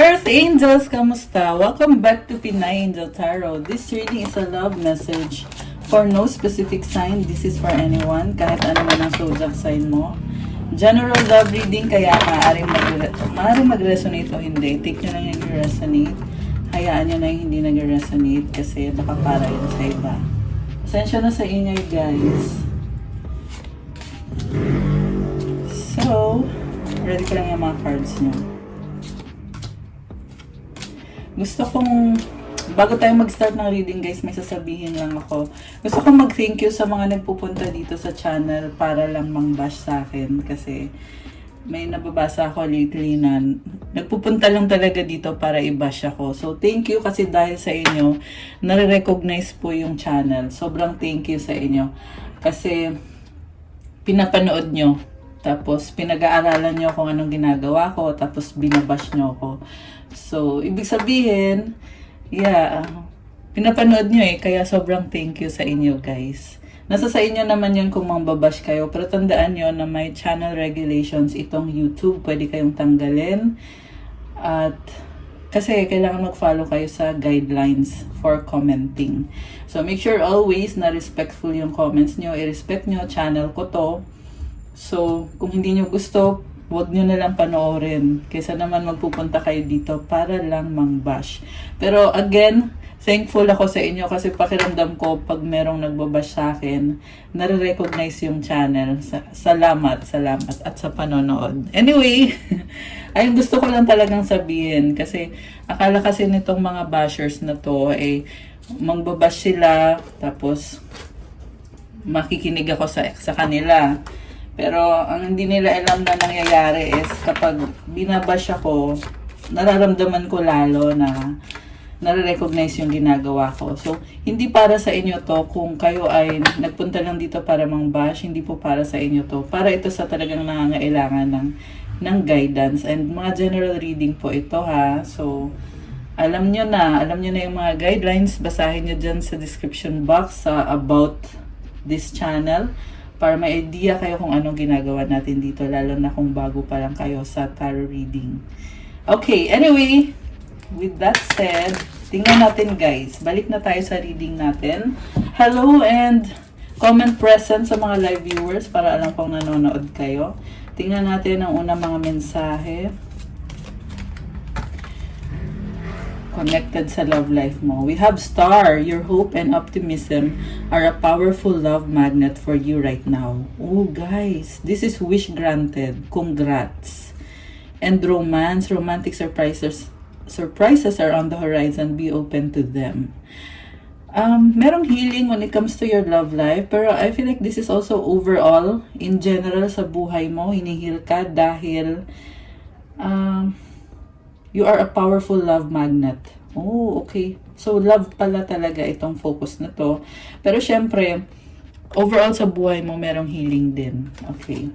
Earth Angels, kamusta? Welcome back to Pinay Angel Tarot. This reading is a love message for no specific sign. This is for anyone, kahit ano man ang zodiac sign mo. General love reading, kaya maaaring mag-resonate o hindi. Take nyo lang yung resonate. Hayaan nyo na yung hindi nag-resonate kasi baka para yun sa iba. Pasensya na sa ingay, guys. So, ready ko lang yung mga cards nyo. Gusto kong, bago tayo mag-start ng reading, guys, may sasabihin lang ako. Gusto kong mag-thank you sa mga nagpupunta dito sa channel para lang mang-bash sa akin. Kasi may nababasa ako lately na nagpupunta lang talaga dito para i-bash ako. So, thank you kasi dahil sa inyo, nare-recognize po yung channel. Sobrang thank you sa inyo. Kasi pinapanood nyo. Tapos, pinag-aaralan nyo kung anong ginagawa ko. Tapos, binabash nyo ako. So, ibig sabihin, pinapanood nyo kaya sobrang thank you sa inyo, guys. Nasa sa inyo naman yun kung mambabash kayo. Pero tandaan nyo na may channel regulations itong YouTube. Pwede kayong tanggalin. At kasi kailangan mag-follow kayo sa guidelines for commenting. So, make sure always na respectful yung comments nyo. I-respect nyo, channel ko to. So, kung hindi nyo gusto, huwag nyo na lang panoorin. Kaysa naman magpupunta kayo dito para lang mang-bash. Pero again, thankful ako sa inyo kasi pakiramdam ko pag merong nagbabash sa akin, nare-recognize yung channel. Salamat at sa panonood. Anyway, ayun gusto ko lang talagang sabihin kasi akala kasi nitong mga bashers na to mangbabash sila tapos makikinig ako sa kanila. Pero ang hindi nila alam na nangyayari is kapag binabash ako, nararamdaman ko lalo na nare-recognize yung ginagawa ko. So, hindi para sa inyo to kung kayo ay nagpunta lang dito para mang-bash, hindi po para sa inyo to. Para ito sa talagang nangangailangan ng guidance and mga general reading po ito ha. So, alam nyo na yung mga guidelines, basahin nyo dyan sa description box about this channel. Para may idea kayo kung anong ginagawa natin dito, lalo na kung bago pa lang kayo sa tarot reading. Okay, anyway, with that said, tingnan natin guys. Balik na tayo sa reading natin. Hello and comment present sa mga live viewers para alam kung nanonood kayo. Tingnan natin ang unang mga mensahe. Connected sa love life mo. We have Star. Your hope and optimism are a powerful love magnet for you right now. Oh, guys. This is wish granted. Congrats. And romance. Romantic surprises are on the horizon. Be open to them. Merong healing when it comes to your love life. Pero I feel like this is also overall, in general, sa buhay mo. Hinihil ka dahil you are a powerful love magnet. Oh, okay. So, love pala talaga itong focus na to. Pero syempre, overall sa buhay mo, merong healing din. Okay.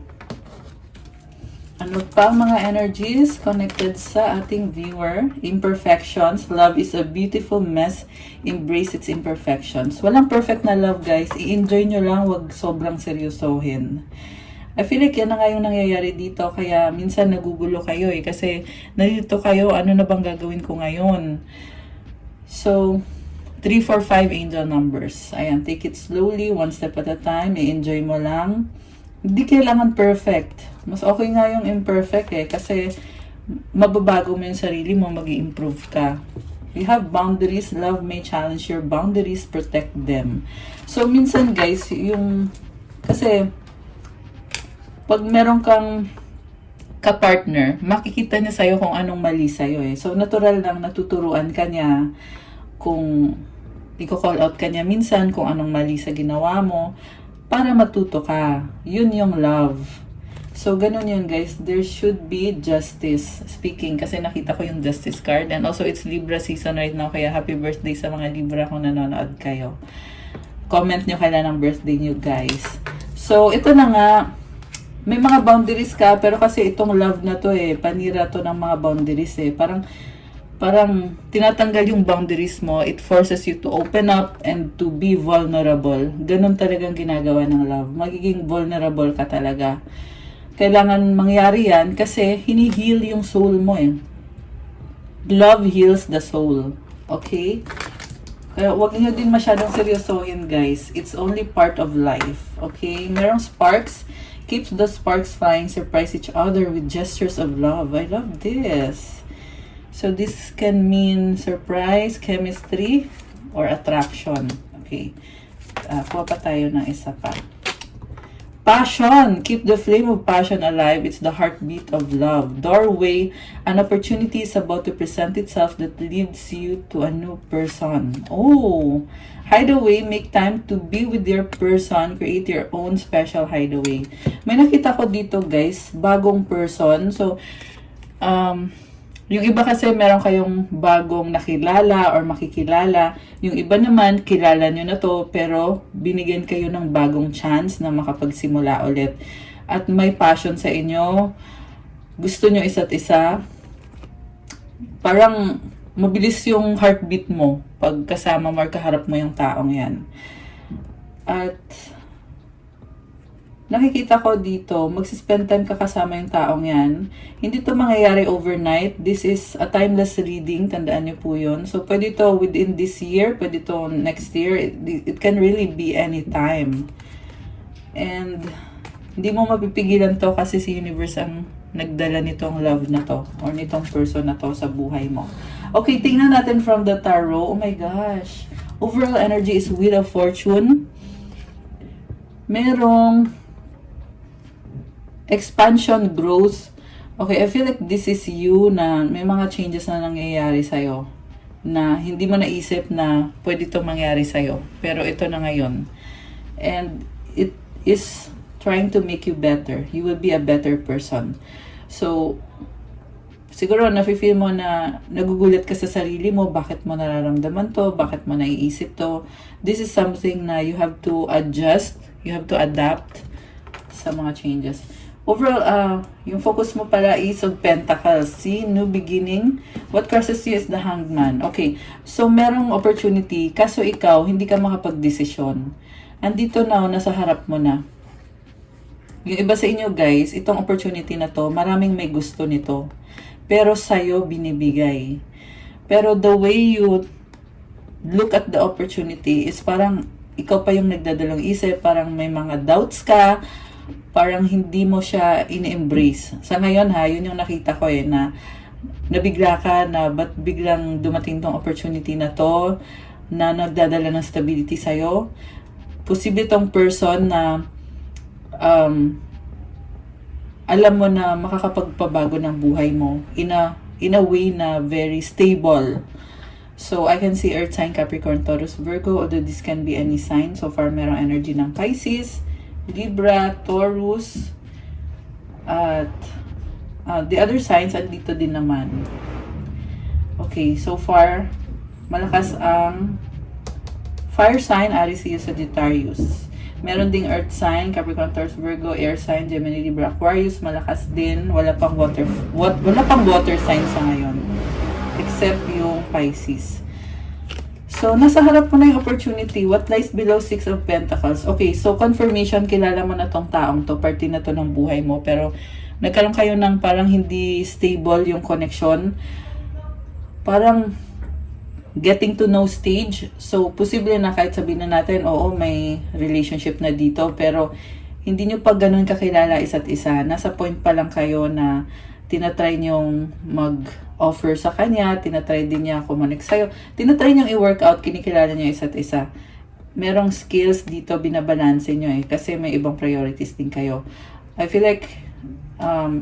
Ano pa mga energies connected sa ating viewer? Imperfections. Love is a beautiful mess. Embrace its imperfections. Walang perfect na love, guys. I-enjoy nyo lang. Wag sobrang seryosohin. I feel like yan na nga yung nangyayari dito. Kaya minsan nagugulo kayo kasi nalito kayo, ano na bang gagawin ko ngayon? So, 3, 4, 5 angel numbers. Ayan, take it slowly, one step at a time. I-enjoy mo lang. Hindi kailangan perfect. Mas okay nga yung imperfect kasi mababago mo yung sarili mo, mag-i-improve ka. You have boundaries. Love may challenge your boundaries. Protect them. So, minsan guys, kasi pag meron kang ka-partner, makikita niya sa'yo kung anong mali sa'yo So, natural lang natuturuan ka niya kung i-call out ka niya minsan kung anong mali sa ginawa mo para matuto ka. Yun yung love. So, ganun yun guys. There should be justice speaking kasi nakita ko yung justice card and also it's Libra season right now kaya happy birthday sa mga Libra kung nanonood kayo. Comment nyo kailan ang birthday nyo guys. So, ito na nga. May mga boundaries ka, pero kasi itong love na to panira to ng mga boundaries Parang tinatanggal yung boundaries mo. It forces you to open up and to be vulnerable. Ganun talagang ginagawa ng love. Magiging vulnerable ka talaga. Kailangan mangyari yan kasi hinihil yung soul mo Love heals the soul. Okay? Kaya huwag niyo din masyadong seryosohin, guys. It's only part of life. Okay? Merong sparks. Keep the sparks flying. Surprise each other with gestures of love. I love this. So, this can mean surprise, chemistry, or attraction. Okay. Kuha pa tayo ng isa pa. Passion. Keep the flame of passion alive. It's the heartbeat of love. Doorway. An opportunity is about to present itself that leads you to a new person. Oh. Hideaway. Make time to be with your person. Create your own special hideaway. May nakita ko dito, guys. Bagong person. So, yung iba kasi meron kayong bagong nakilala or makikilala. Yung iba naman, kilala nyo na to, pero binigyan kayo ng bagong chance na makapagsimula ulit. At may passion sa inyo. Gusto nyo isa't isa. Parang mabilis yung heartbeat mo pag kasama mo or kaharap mo yung taong yan. At nakikita ko dito, magsispend time ka kasama yung taong yan. Hindi to mangyayari overnight. This is a timeless reading. Tandaan niyo po yun. So, pwede to within this year. Pwede to next year. It can really be any time. And, hindi mo mapipigilan to kasi si universe ang nagdala nitong love na to or nitong person na to sa buhay mo. Okay, tingnan natin from the tarot. Oh my gosh. Overall energy is Wheel of Fortune. Merong expansion, growth. Okay, I feel like this is you na may mga changes na nangyayari sa'yo na hindi mo naisip na pwede itong mangyari sa'yo. Pero ito na ngayon. And it is trying to make you better. You will be a better person. So, siguro nafe-feel mo na nagugulat ka sa sarili mo, bakit mo nararamdaman to, bakit mo naiisip to. This is something na you have to adjust, you have to adapt sa mga changes. Overall, yung focus mo pala is of Pentacles. See, new beginning. What crosses you is the Hanged Man. Okay, so merong opportunity, kaso ikaw, hindi ka makapag-desisyon. Andito na, nasa harap mo na. Yung iba sa inyo, guys, itong opportunity na to, maraming may gusto nito. Pero sa'yo, binibigay. Pero the way you look at the opportunity is parang ikaw pa yung nagdadalong isip, parang may mga doubts ka, parang hindi mo siya ini-embrace. Sa ngayon ha, yun yung nakita ko na nabigla ka na ba't biglang dumating tong opportunity na to na nagdadala ng stability sa'yo. Posible tong person na alam mo na makakapagpabago ng buhay mo in a way na very stable. So, I can see Earth sign, Capricorn, Taurus, Virgo, although this can be any sign. So far, merong energy ng Pisces, Libra, Taurus, at the other signs, andito din naman. Okay, so far, malakas ang fire sign, Aries, Leo, Sagittarius. Meron ding earth sign, Capricorn, Taurus, Virgo, air sign, Gemini, Libra, Aquarius, malakas din. Wala pang water sign sa ngayon. Except yung Pisces. So, nasa harap mo na yung opportunity. What lies below 6 of Pentacles? Okay, so confirmation, kilala mo na tong taong to, parte na to ng buhay mo, pero nagkaroon kayo ng parang hindi stable yung connection. Parang getting to know stage. So, posible na kahit sabihin na natin, oo, may relationship na dito, pero hindi nyo pa ganun kakilala isa't isa. Nasa point pa lang kayo na tinatry nyong mag-offer sa kanya, tinatry din niya kumonek sa'yo, tinatry nyong i-workout, kinikilala niya isa't isa. Merong skills dito, binabalanse nyo kasi may ibang priorities din kayo. I feel like,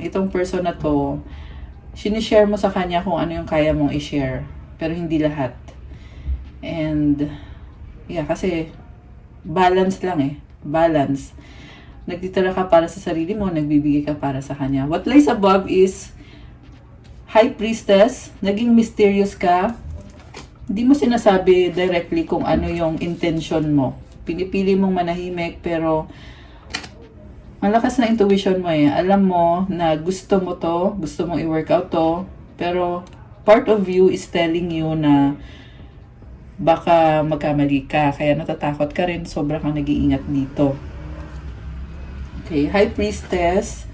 itong person na to, sinishare mo sa kanya kung ano yung kaya mong i-share, pero hindi lahat. And, yeah, kasi, balance lang balance. Nagtitira ka para sa sarili mo, nagbibigay ka para sa kanya. What lies above is High Priestess. Naging mysterious ka. Hindi mo sinasabi directly kung ano yung intention mo. Pinipili mong manahimik, pero malakas na intuition mo Alam mo na gusto mo to, gusto mong i-workout to, pero part of you is telling you na baka magkamali ka, kaya natatakot ka rin, sobra kang nag-iingat dito. Okay, High Priestess.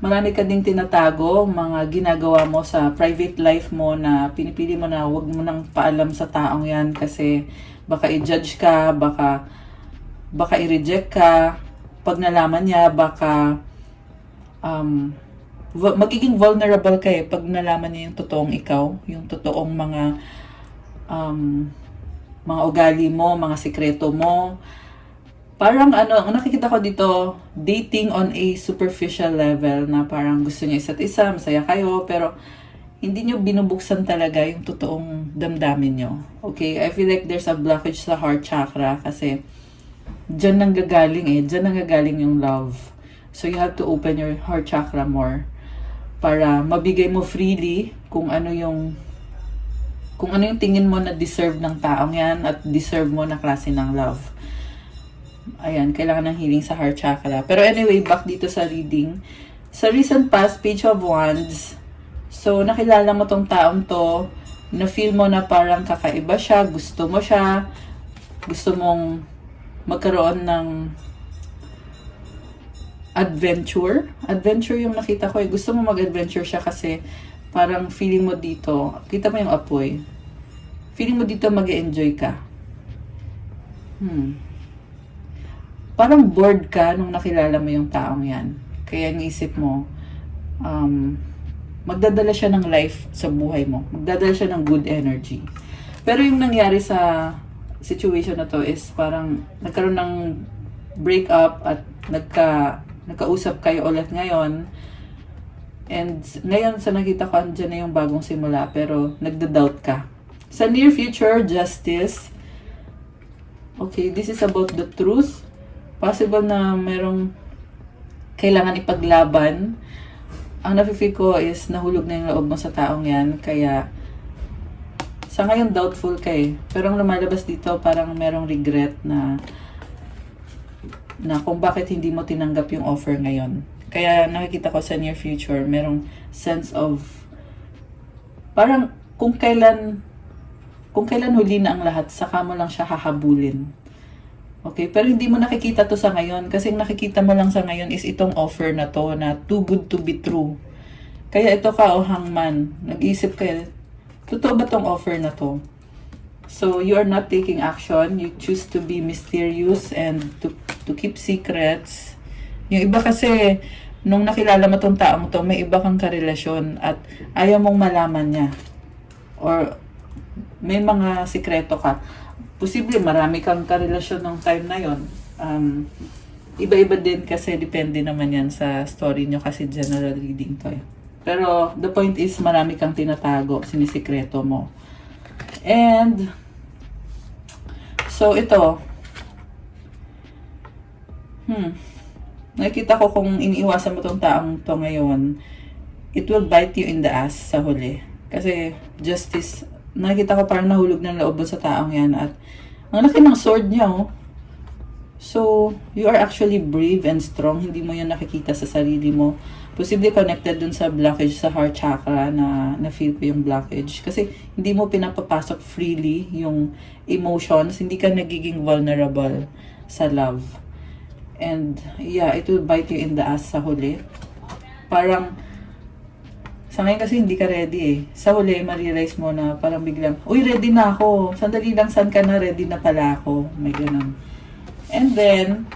marami ka ding tinatago, mga ginagawa mo sa private life mo na pinipili mo na wag mo nang paalam sa taong yan kasi baka i-judge ka, baka i-reject ka. Pag nalaman niya, baka magiging vulnerable ka eh pag nalaman niya yung totoong ikaw, yung totoong mga ugali mo, mga sikreto mo. Parang ang nakikita ko dito, dating on a superficial level na parang gusto niyo isa't isa, masaya kayo, pero hindi niyo binubuksan talaga yung totoong damdamin niyo. Okay? I feel like there's a blockage sa heart chakra kasi dyan nanggagaling yung love. So you have to open your heart chakra more para mabigay mo freely kung ano yung tingin mo na deserve ng taong yan at deserve mo na klase ng love. Ayan, kailangan ng healing sa heart chakra. Pero anyway, back dito sa reading. Sa recent past, Page of Wands. So, nakilala mo tong taong to, na feel mo na parang kakaiba siya, gusto mo siya, gusto mong magkaroon ng adventure. Adventure yung nakita ko eh. Gusto mo mag-adventure siya kasi parang feeling mo dito, kita mo yung apoy. Feeling mo dito mag-enjoy ka. Parang bored ka nung nakilala mo yung taong yan. Kaya naisip mo, magdadala siya ng life sa buhay mo. Magdadala siya ng good energy. Pero yung nangyari sa situation na to is parang nagkaroon ng breakup at nagkausap kayo ulit ngayon. And ngayon sa nakita ko, andyan na yung bagong simula pero nagda-doubt ka. Sa near future, justice. Okay, this is about the truth. Possible na merong kailangan ipaglaban. Ang nafe-feel ko is nahulog na yung loob mo sa taong yan. Kaya sa ngayon doubtful ka eh. Pero ang lumalabas dito parang merong regret na kung bakit hindi mo tinanggap yung offer ngayon. Kaya nakikita ko sa near future merong sense of parang kung kailan huli na ang lahat, saka mo lang siya hahabulin. Okay, pero hindi mo nakikita to sa ngayon kasi ang nakikita mo lang sa ngayon is itong offer na to na too good to be true. Kaya ito ka hangman, nag-iisip ka, totoo ba tong offer na to? So you are not taking action, you choose to be mysterious and to keep secrets. Yung iba kasi nung nakilala mo tong taong to, may iba kang karelasyon at ayaw mong malaman niya. Or may mga sikreto ka. Posible marami kang karelasyon ng time na yon. Iba-iba din kasi depende naman yan sa story nyo kasi general reading to eh. Pero the point is marami kang tinatago, sinisikreto mo. And so ito, nakikita ko kung iniiwasan mo tong taong to ngayon, it will bite you in the ass sa huli. Kasi justice, nakikita ko parang nahulog ng loob sa taong yan at ang laki ng sword niya oh. So, you are actually brave and strong. Hindi mo yan nakikita sa sarili mo. Posible connected dun sa blockage sa heart chakra na feel ko yung blockage. Kasi hindi mo pinapapasok freely yung emotions. Hindi ka nagiging vulnerable sa love. And yeah, it will bite you in the ass sa huli. Parang sa ngayon kasi hindi ka ready eh. Sa huli, ma-realize mo na parang biglang, uy, ready na ako. Sandali lang, saan ka na? Ready na pala ako. May ganun. And then,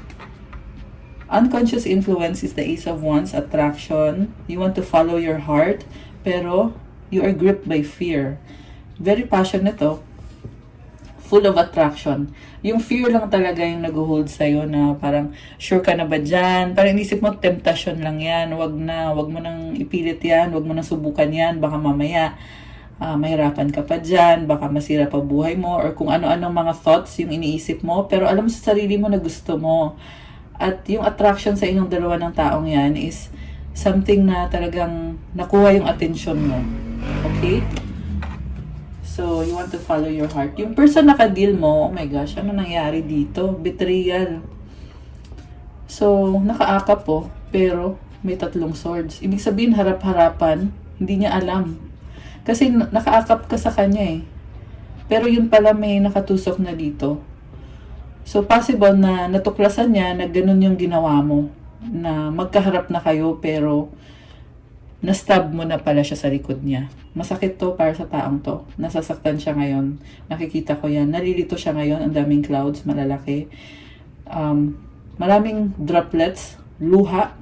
unconscious influence is the Ace of Wands, attraction. You want to follow your heart, pero you are gripped by fear. Very passionate oh. Full of attraction. Yung fear lang talaga yung nag-hold sa'yo na parang sure ka na ba dyan? Parang inisip mo, temptation lang yan. Wag mo nang ipilit yan. Wag mo nang subukan yan. Baka mamaya mahirapan ka pa dyan. Baka masira pa buhay mo. Or kung ano-anong mga thoughts yung iniisip mo. Pero alam mo sa sarili mo na gusto mo. At yung attraction sa inyong dalawa ng taong yan is something na talagang nakuha yung attention mo. Okay? So, you want to follow your heart. Yung person na ka-deal mo, oh my gosh, ano nangyari dito? Betrayal. So, nakaakap po, pero may 3 swords. Ibig sabihin, harap-harapan, hindi niya alam. Kasi nakaakap ka sa kanya eh. Pero yun pala may nakatusok na dito. So, possible na natuklasan niya na ganun yung ginawa mo. Na magkaharap na kayo, pero na-stab mo na pala siya sa likod niya. Masakit to para sa taong to. Nasasaktan siya ngayon. Nakikita ko yan. Nalilito siya ngayon. Ang daming clouds, malalaki. Maraming droplets, luha.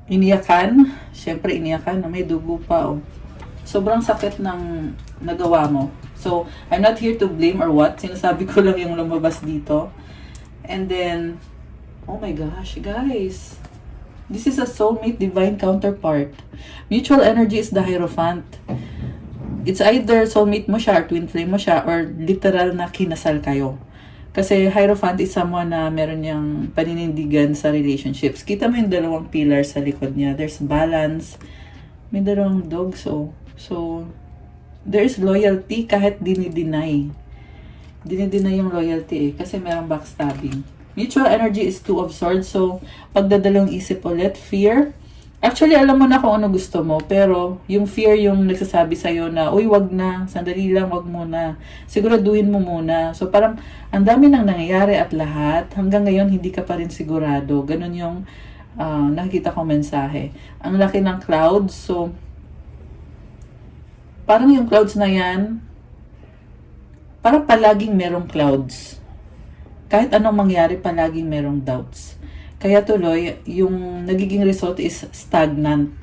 Iniyakan. Siyempre, iniyakan. May dugo pa, oh. Sobrang sakit ng nagawa mo. So, I'm not here to blame or what. Sinasabi ko lang yung lumabas dito. And then, oh my gosh, guys. This is a soulmate divine counterpart. Mutual energy is the Hierophant. It's either soulmate mo siya, or twin flame mo siya, or literal na kinasal kayo. Kasi Hierophant is someone na meron niyang paninindigan sa relationships. Kita mo yung dalawang pillars sa likod niya. There's balance. May dalawang dogs, oh. So, there is loyalty kahit dinideny. Dinideny yung loyalty, eh. Kasi merong backstabbing. Mutual energy is two of swords. So, pagdadalawang isip ulit, fear. Actually, alam mo na kung ano gusto mo. Pero, yung fear yung nagsasabi sa'yo na, uy, wag na. Sandali lang, wag muna. Siguraduhin mo muna. So, parang, ang dami nang nangyayari at lahat. Hanggang ngayon, hindi ka pa rin sigurado. Ganun yung nakikita ko mensahe. Ang laki ng clouds. So, parang yung clouds na yan, parang palaging merong clouds. Kahit anong mangyari, palaging merong doubts. Kaya tuloy, yung nagiging result is stagnant.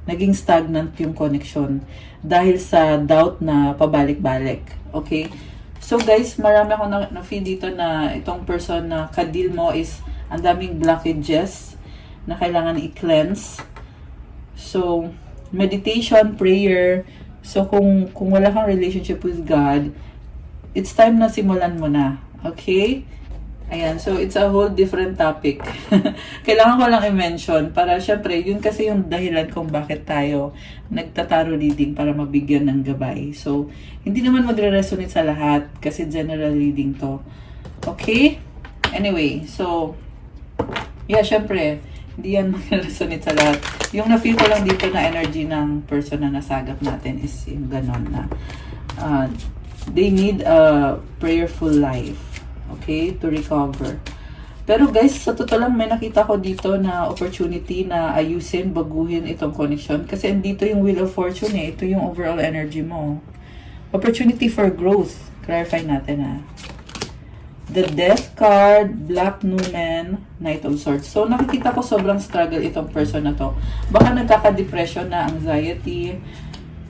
Naging stagnant yung connection dahil sa doubt na pabalik-balik. Okay? So guys, marami akong na-feel dito na itong person na kadil mo is ang daming blockages na kailangan i-cleanse. So, meditation, prayer. So, kung wala kang relationship with God, it's time na simulan mo na. Okay? Ayan. So, it's a whole different topic. Kailangan ko lang i-mention para syempre, yun kasi yung dahilan kung bakit tayo nagtataro reading para mabigyan ng gabay. So, hindi naman magre-resonate sa lahat kasi general reading to. Okay? Anyway, so, yeah, syempre, hindi yan mag-resonate sa lahat. Yung na-feel ko lang dito na energy ng person na nasagap natin is yung ganon na they need a prayerful life, okay, to recover. Pero guys, sa totoo lang, may nakita ko dito na opportunity na ayusin, baguhin itong connection. Kasi andito yung Wheel of Fortune, eh. Ito yung overall energy mo. Opportunity for growth. Clarify natin, ha. The Death card, Black Numen, Knight of Swords. So, nakikita ko sobrang struggle itong person na to. Baka nagkaka-depression na, anxiety.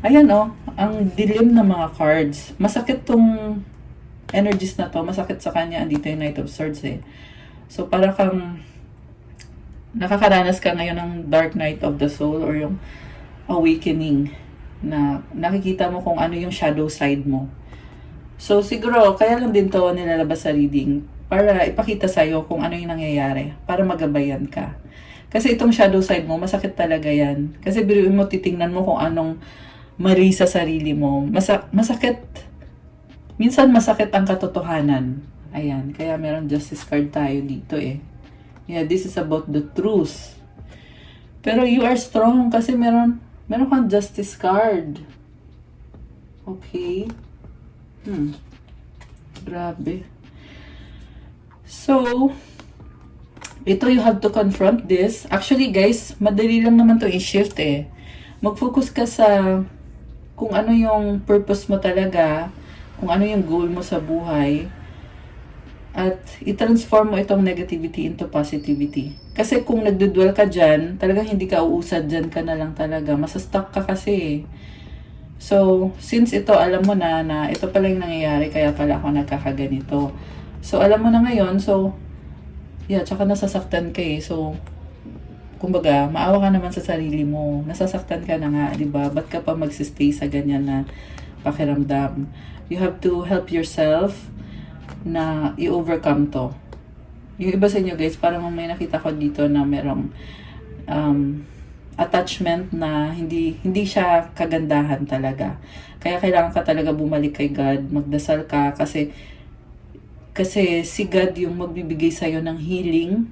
Ayan, oh, ang dilim na mga cards. Masakit tong energies na to. Masakit sa kanya. Andito yung Knight of Swords, eh. So, para kang nakakaranas ka ngayon ng Dark Night of the Soul or yung awakening na nakikita mo kung ano yung shadow side mo. So, siguro, kaya lang din to nilalabas sa reading para ipakita sa'yo kung ano yung nangyayari, para magabayan ka. Kasi itong shadow side mo, masakit talaga yan. Kasi biruin mo, titingnan mo kung anong mali sa sarili mo. Masakit. Minsan masakit ang katotohanan. Ayan, kaya meron justice card tayo dito, eh. Yeah, this is about the truth. Pero you are strong kasi meron kang justice card. Okay. Grabe. So, ito you have to confront this. Actually guys, madali lang naman to i-shift, eh. Mag-focus ka sa kung ano yung purpose mo talaga, kung ano yung goal mo sa buhay, at i-transform mo itong negativity into positivity. Kasi kung nagdudwell ka dyan, talagang hindi ka uusad dyan ka na lang talaga. Masastuck ka kasi, eh. So, since ito, alam mo na ito pala yung nangyayari, kaya pala ako nagkakaganito. So, alam mo na ngayon, so, yeah, tsaka nasasaktan ka, eh. So, kumbaga, maawa ka naman sa sarili mo. Nasasaktan ka na nga, di ba? Ba't ka pa magsistay sa ganyan na pakiramdam? You have to help yourself na i-overcome to. Yung iba sa inyo, guys, parang may nakita ko dito na merong attachment na hindi siya kagandahan talaga. Kaya kailangan ka talaga bumalik kay God, magdasal ka kasi si God yung magbibigay sa'yo ng healing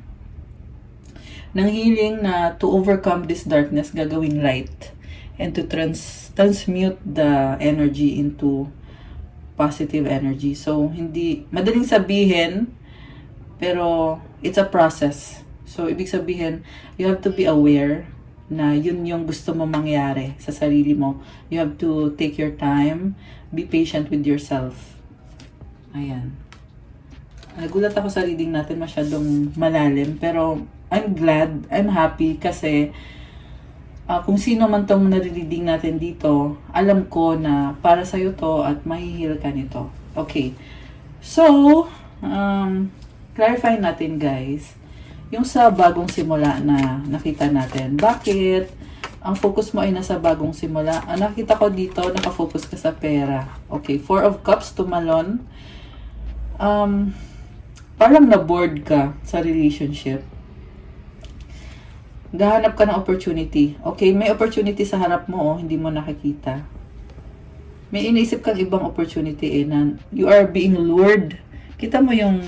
na to overcome this darkness, gagawing light and to transmute the energy into positive energy. So, hindi madaling sabihin, pero it's a process. So, ibig sabihin, you have to be aware na yun yung gusto mo mangyari sa sarili mo. You have to take your time, be patient with yourself. Ayan. Nagulat ako sa reading natin, masyadong malalim, pero I'm glad, I'm happy kasi kung sino man tong nare-reading natin dito, alam ko na para sa'yo to at mahihil ka nito. Okay. So, clarify natin guys, yung sa bagong simula na nakita natin. Bakit ang focus mo ay nasa bagong simula? Nakita ko dito, nakafocus ka sa pera. Okay, Four of Cups, tumalon. Parang na-bored ka sa relationship. Gahanap ka ng opportunity. Okay, may opportunity sa harap mo, hindi mo nakikita. May iniisip kang ibang opportunity na you are being lured. Kita mo yung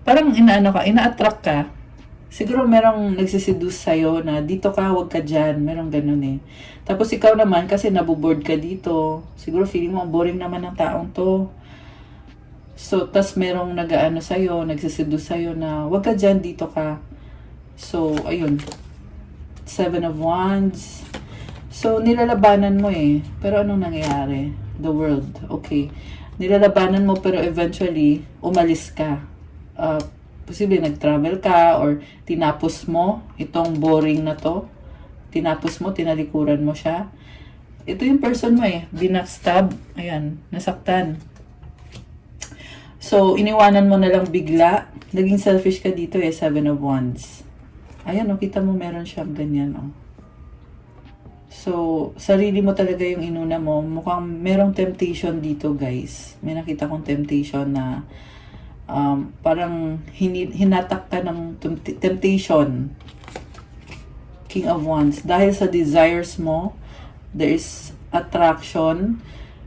parang ina-attract ka. Siguro merong nagsiseduce sa'yo na dito ka, wag ka dyan. Merong ganun eh. Tapos ikaw naman, kasi nabuboard ka dito. Siguro feeling mo, boring naman ng taong to. So, tas merong sa'yo, nagsiseduce sa'yo na wag ka dyan, dito ka. So, ayun. Seven of Wands. So, nilalabanan mo eh. Pero anong nangyayari? The world. Okay. Nilalabanan mo pero eventually, umalis ka. Posible nag-travel ka or tinapos mo itong boring na to. Tinapos mo, tinalikuran mo siya. Ito yung person mo eh. Binackstab. Ayan, nasaktan. So, iniwanan mo na lang bigla. Naging selfish ka dito eh, Seven of Wands. Ayan, kita mo meron siyang ganyan. So, sarili mo talaga yung inuna mo. Mukhang merong temptation dito, guys. May nakita kong temptation na parang hinatak ka ng temptation. King of Wands. Dahil sa desires mo, there is attraction.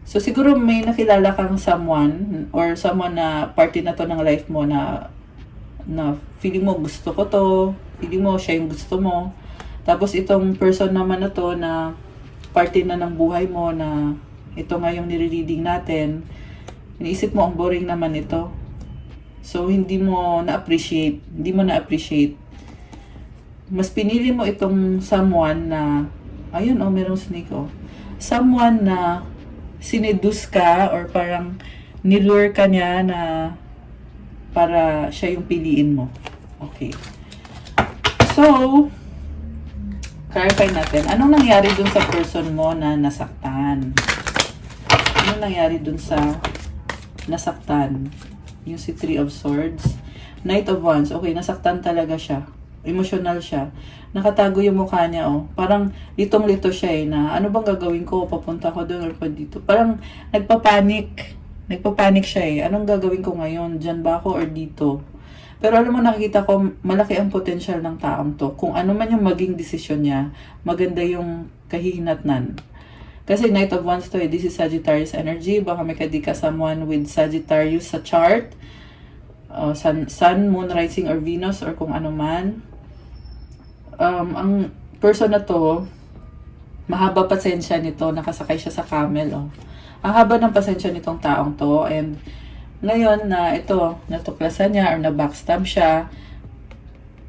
So, siguro may nakilala kang someone or someone na party na to ng life mo na feeling mo gusto ko to, feeling mo siya yung gusto mo. Tapos itong person naman na to na party na ng buhay mo na ito nga yung nire-reading natin, iniisip mo ang boring naman ito. So, hindi mo na-appreciate. Mas pinili mo itong someone na, ayun, merong snake, someone na sinedus ka or parang nilure ka niya na para siya yung piliin mo. Okay. So, clarify natin. Anong nangyari dun sa person mo na nasaktan? Anong nangyari dun sa nasaktan? Yung si Three of Swords. Knight of Wands. Okay, nasaktan talaga siya. Emotional siya. Nakatago yung mukha niya, Parang litong-lito siya na ano bang gagawin ko? Papunta ko doon or pa dito. Parang nagpapanik. Nagpapanik siya Anong gagawin ko ngayon? Diyan ba ako or dito? Pero alam mo, nakikita ko, malaki ang potential ng taong to. Kung ano man yung maging desisyon niya, maganda yung kahihinatnan. Kasi Knight of Wands to this is Sagittarius energy. Baka may kadika someone with Sagittarius sa chart. Sun, Moon, Rising, or Venus, or kung ano man. Ang person na to, mahaba pasensya nito, nakasakay siya sa camel, Ang haba ng pasensya nitong taong to, and ngayon na natuklasan niya or na-backstab siya,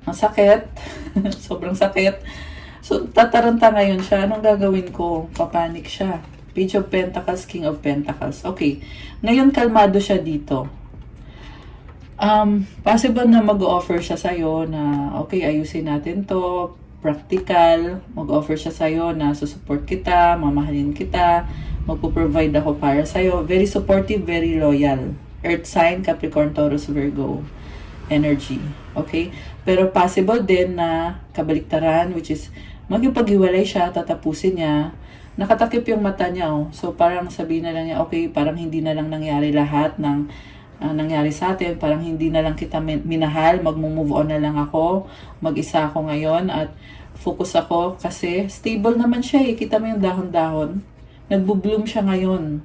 ang sakit, sobrang sakit. So, tataranta ngayon siya. Anong gagawin ko? Papanik siya. Page of Pentacles, King of Pentacles. Okay. Ngayon, kalmado siya dito. Possible na mag-offer siya sa'yo na, okay, ayusin natin to. Practical. Mag-offer siya sa'yo na susupport kita, mamahalin kita, magpo-provide ako para sa'yo. Very supportive, very loyal. Earth sign, Capricorn, Taurus, Virgo energy. Okay? Pero possible din na kabaliktaran, which is magipaghiwalay siya, tatapusin niya, nakatakip yung mata niya, So, parang sabihin na lang niya, okay, parang hindi na lang nangyari lahat ng nangyari sa atin, parang hindi na lang kita minahal, mag-move on na lang ako, mag-isa ako ngayon, at focus ako, kasi stable naman siya kita mo yung dahon-dahon, nagbo-bloom siya ngayon.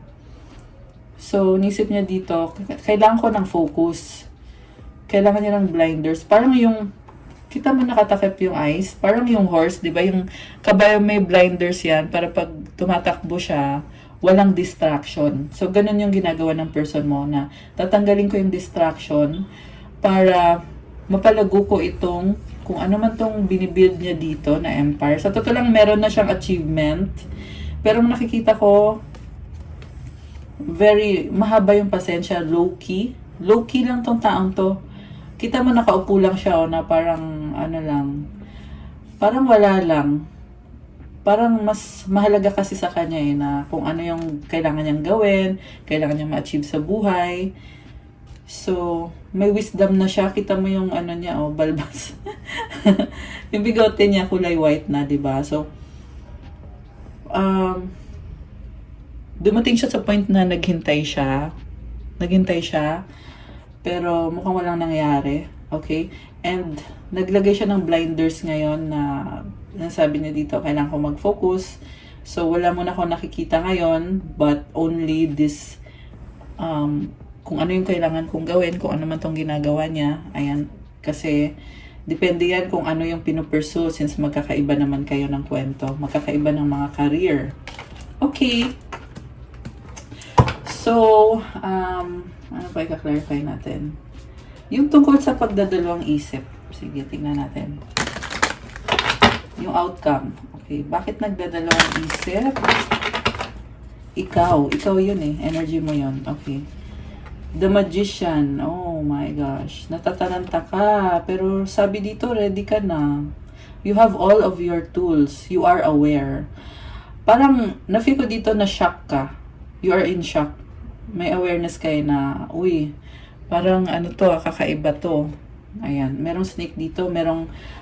So, nisip niya dito, kailangan ko ng focus, kailangan niya ng blinders, parang yung kita mo nakatakip yung eyes, parang yung horse, di ba? Yung kabayo may blinders yan para pag tumatakbo siya, walang distraction. So, ganun yung ginagawa ng person mo na tatanggalin ko yung distraction para mapalago ko itong kung ano man tong binibuild niya dito na empire. Sa totoo lang, meron na siyang achievement. Pero nakikita ko, very mahaba yung pasensya, low-key. Low-key lang tong taong to. Kita mo nakaupo lang siya na parang ano lang, parang wala lang. Parang mas mahalaga kasi sa kanya na kung ano yung kailangan niyang gawin, kailangan niyang ma-achieve sa buhay. So, may wisdom na siya. Kita mo yung ano niya, balbas. Yung bigote niya kulay white na, 'di ba? So, dumating siya sa point na naghintay siya. Pero mukhang walang nangyari. Okay? And naglagay siya ng blinders ngayon na nasabi niya dito, kailangan ko mag-focus. So, wala mo na ako nakikita ngayon, but only this, kung ano yung kailangan kong gawin, kung ano man tong ginagawa niya. Ayan, kasi depende yan kung ano yung pinupursue since magkakaiba naman kayo ng kwento. Magkakaiba ng mga career. Okay. So, ano pa i-clarify natin? Yung tungkol sa pagdadalawang isip. Sige, tingnan natin. Yung outcome. Okay, bakit nagdadalawang isip? Ikaw yun energy mo yun. Okay. The Magician. Oh my gosh. Natataranta ka. Pero sabi dito, ready ka na. You have all of your tools. You are aware. Parang, na-feel ko dito na shock ka. You are in shock. May awareness kayo na, uy, parang ano to, kakaiba to. Ayan, merong snake dito,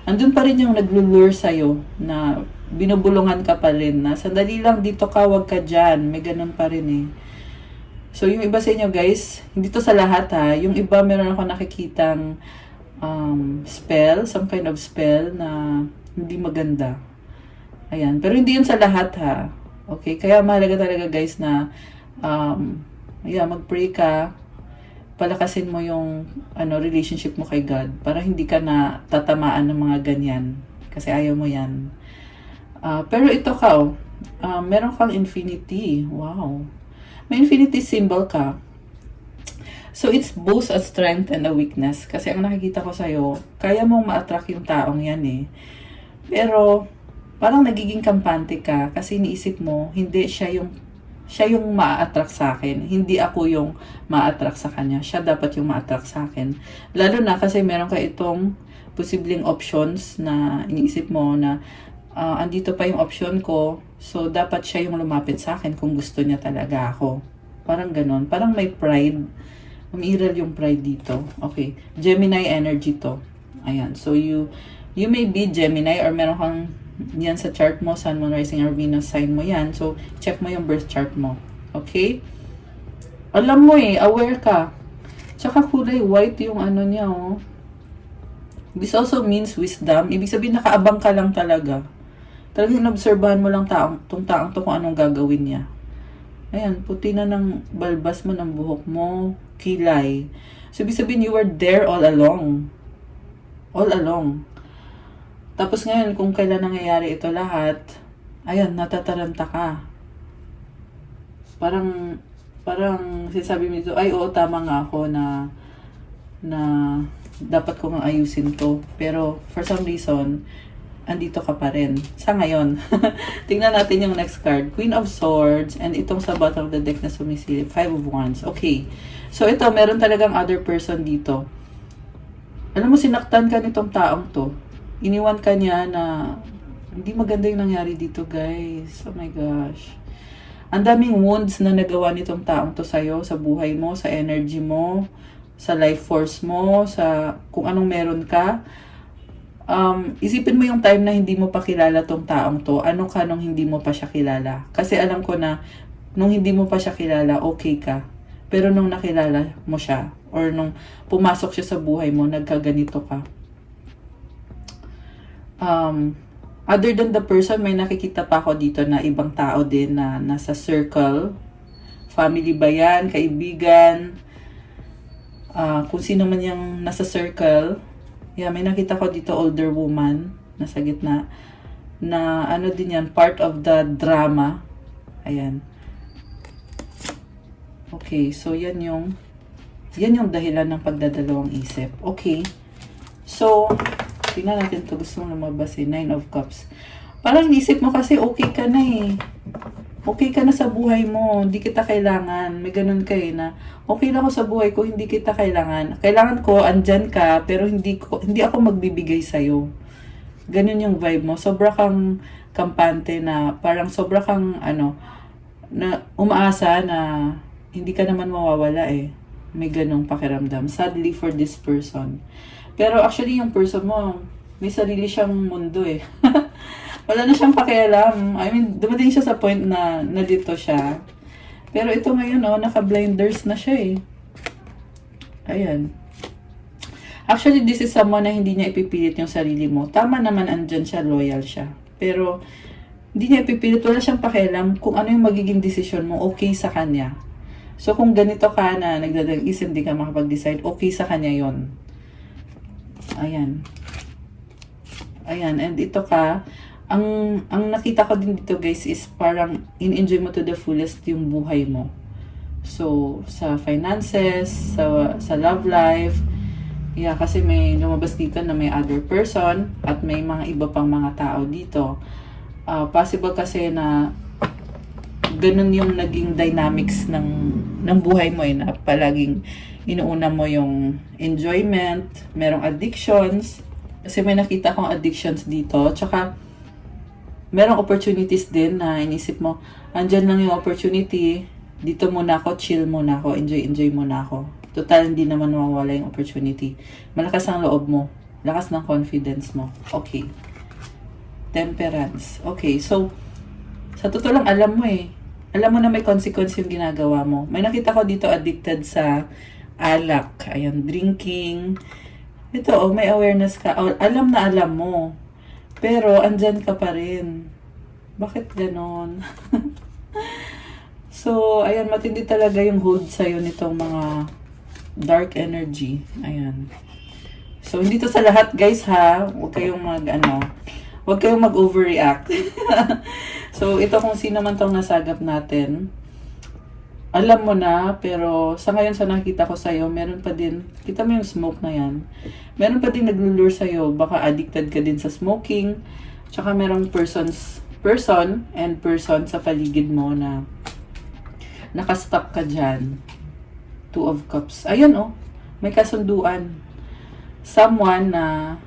andun pa rin yung naglulure sa'yo na binubulungan ka pa rin na sandali lang dito ka, wag ka dyan. May ganun pa rin So, yung iba sa inyo guys, hindi to sa lahat yung iba meron ako nakikitang spell, some kind of spell na hindi maganda. Ayan, pero hindi yun sa lahat Okay, kaya mahalaga talaga guys na mag-pray ka, palakasin mo yung relationship mo kay God para hindi ka na tatamaan ng mga ganyan kasi ayaw mo yan. Pero ito ka, meron kang infinity. Wow. May infinity symbol ka. So, it's both a strength and a weakness. Kasi ang nakikita ko sa'yo, kaya mong ma-attract yung taong yan Pero, parang nagiging kampante ka kasi iniisip mo, hindi siya yung ma-attract sa akin. Hindi ako yung ma-attract sa kanya. Siya dapat yung ma-attract sa akin. Lalo na kasi meron ka itong posibleng options na iniisip mo na andito pa yung option ko. So, dapat siya yung lumapit sa akin kung gusto niya talaga ako. Parang ganon. Parang may pride. Umiiral yung pride dito. Okay. Gemini energy to. Ayan. So, you may be Gemini or meron kang yan sa chart mo, Sun, Moon, Rising, or Venus sign mo yan. So, check mo yung birth chart mo. Okay? Alam mo aware ka. Tsaka kulay white yung ano niya, This also means wisdom. Ibig sabihin, nakaabang ka lang talaga. Talagang inobserbahan mo lang tong taong to kung anong gagawin niya. Ayan, puti na ng balbas mo, ng buhok mo, kilay. So, ibig sabihin, you were there all along. All along. Tapos ngayon, kung kailan nangyayari ito lahat, ayan, natataranta ka. Parang sinasabi mo dito, ay, oo, tama nga ako na dapat ko nga ayusin to. Pero, for some reason, andito ka pa rin. Sa ngayon. Tingnan natin yung next card. Queen of Swords, and itong sa bottom of the deck na sumisilip, Five of Wands. Okay. So, ito, meron talagang other person dito. Alam mo, sinaktan ka nitong taong to. Iniwan ka niya na hindi maganda yung nangyari dito, guys. Oh my gosh. Ang daming wounds na nagawa nitong taong to sa'yo, sa buhay mo, sa energy mo, sa life force mo, sa kung anong meron ka. Isipin mo yung time na hindi mo pa kilala tong taong to. Ano ka nung hindi mo pa siya kilala? Kasi alam ko na nung hindi mo pa siya kilala, okay ka. Pero nung nakilala mo siya, or nung pumasok siya sa buhay mo, nagkaganito ka. Other than the person, may nakikita pa ako dito na ibang tao din na nasa circle. Family ba yan? Kaibigan? Kung sino man yung nasa circle. Yeah, may nakita ko dito older woman nasa gitna na ano din yan, part of the drama. Ayan. Okay, so yan yung dahilan ng pagdadalawang isip. Okay. So, Tingnan natin to. Gusto mong lumabas eh. 9 of Cups. Parang inisip mo kasi okay ka na eh. Okay ka na sa buhay mo. Hindi kita kailangan. May ganun ka eh na okay na ako sa buhay ko. Hindi kita kailangan. Kailangan ko, andyan ka. Pero hindi ako magbibigay sa'yo. Ganun yung vibe mo. Sobra kang kampante na parang sobra kang na umaasa na hindi ka naman mawawala eh. May ganong pakiramdam. Sadly for this person. Pero actually yung person mo, may sarili siyang mundo eh. Wala na siyang pakialam. I mean, dumating siya sa point na dito siya. Pero ito ngayon, naka-blinders na siya eh. Ayan. Actually, this is someone na hindi niya ipipilit yung sarili mo. Tama naman, andyan siya, loyal siya. Pero, hindi niya ipipilit, wala siyang pakialam kung ano yung magiging desisyon mo, okay sa kanya. So, kung ganito ka na nagdadag-isip, hindi ka makapag-decide, okay sa kanya yon. Ayan. Ayan, and ito ka, ang nakita ko din dito guys is parang in-enjoy mo to the fullest yung buhay mo. So, sa finances, sa love life, yeah, kasi may lumabas dito na may other person at may mga iba pang mga tao dito. Possible kasi na ganun yung naging dynamics ng buhay mo na palaging inuuna mo yung enjoyment, merong addictions, kasi may nakita kong addictions dito, tsaka merong opportunities din na inisip mo, andyan lang yung opportunity, dito muna ako, chill muna ako, enjoy muna ako. Total, hindi naman mawawala yung opportunity. Malakas ang loob mo. Lakas ng confidence mo. Okay. Temperance. Okay, so, sa totoo lang, alam mo eh. Alam mo na may consequence yung ginagawa mo. May nakita ko dito addicted sa alak. Ayan, drinking. Ito, may awareness ka. Alam na alam mo. Pero, andyan ka pa rin. Bakit ganon? So, ayan, matindi talaga yung hold sa'yo nitong mga dark energy. Ayan. So, hindi to sa lahat, guys, ha? Huwag kayong huwag kayong mag-overreact. So, ito kung sino man tong nasagap natin. Alam mo na, pero sa ngayon sa nakita ko sa'yo, meron pa din, kita mo yung smoke na yan, meron pa din naglulure sa'yo, baka addicted ka din sa smoking, tsaka merong person sa paligid mo na nakastuck ka dyan. 2 of Cups. Ayun may kasunduan. Someone na,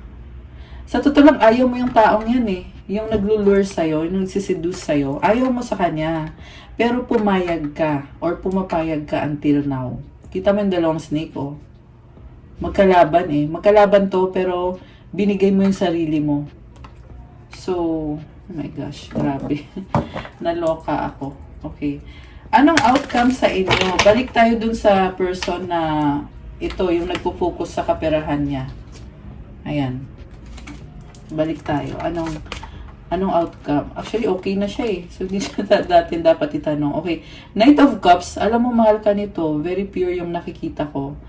sa totoo lang, ayaw mo yung taong yan eh. Yung naglulure sa'yo, yung nagsiseduce sa'yo, ayaw mo sa kanya. Pero pumayag ka, or pumapayag ka until now. Kita mo yung dalawang snake, Magkalaban eh. Magkalaban to, pero binigay mo yung sarili mo. So, oh my gosh, grabe. Naloka ako. Okay. Anong outcome sa inyo? Balik tayo dun sa person na ito, yung nagpo-focus sa kaperahan niya. Ayan. Balik tayo. Anong outcome? Actually, okay na siya eh. So, hindi siya natin dapat itanong. Okay. Knight of Cups, alam mo, mahal ka nito. Very pure yung nakikita ko.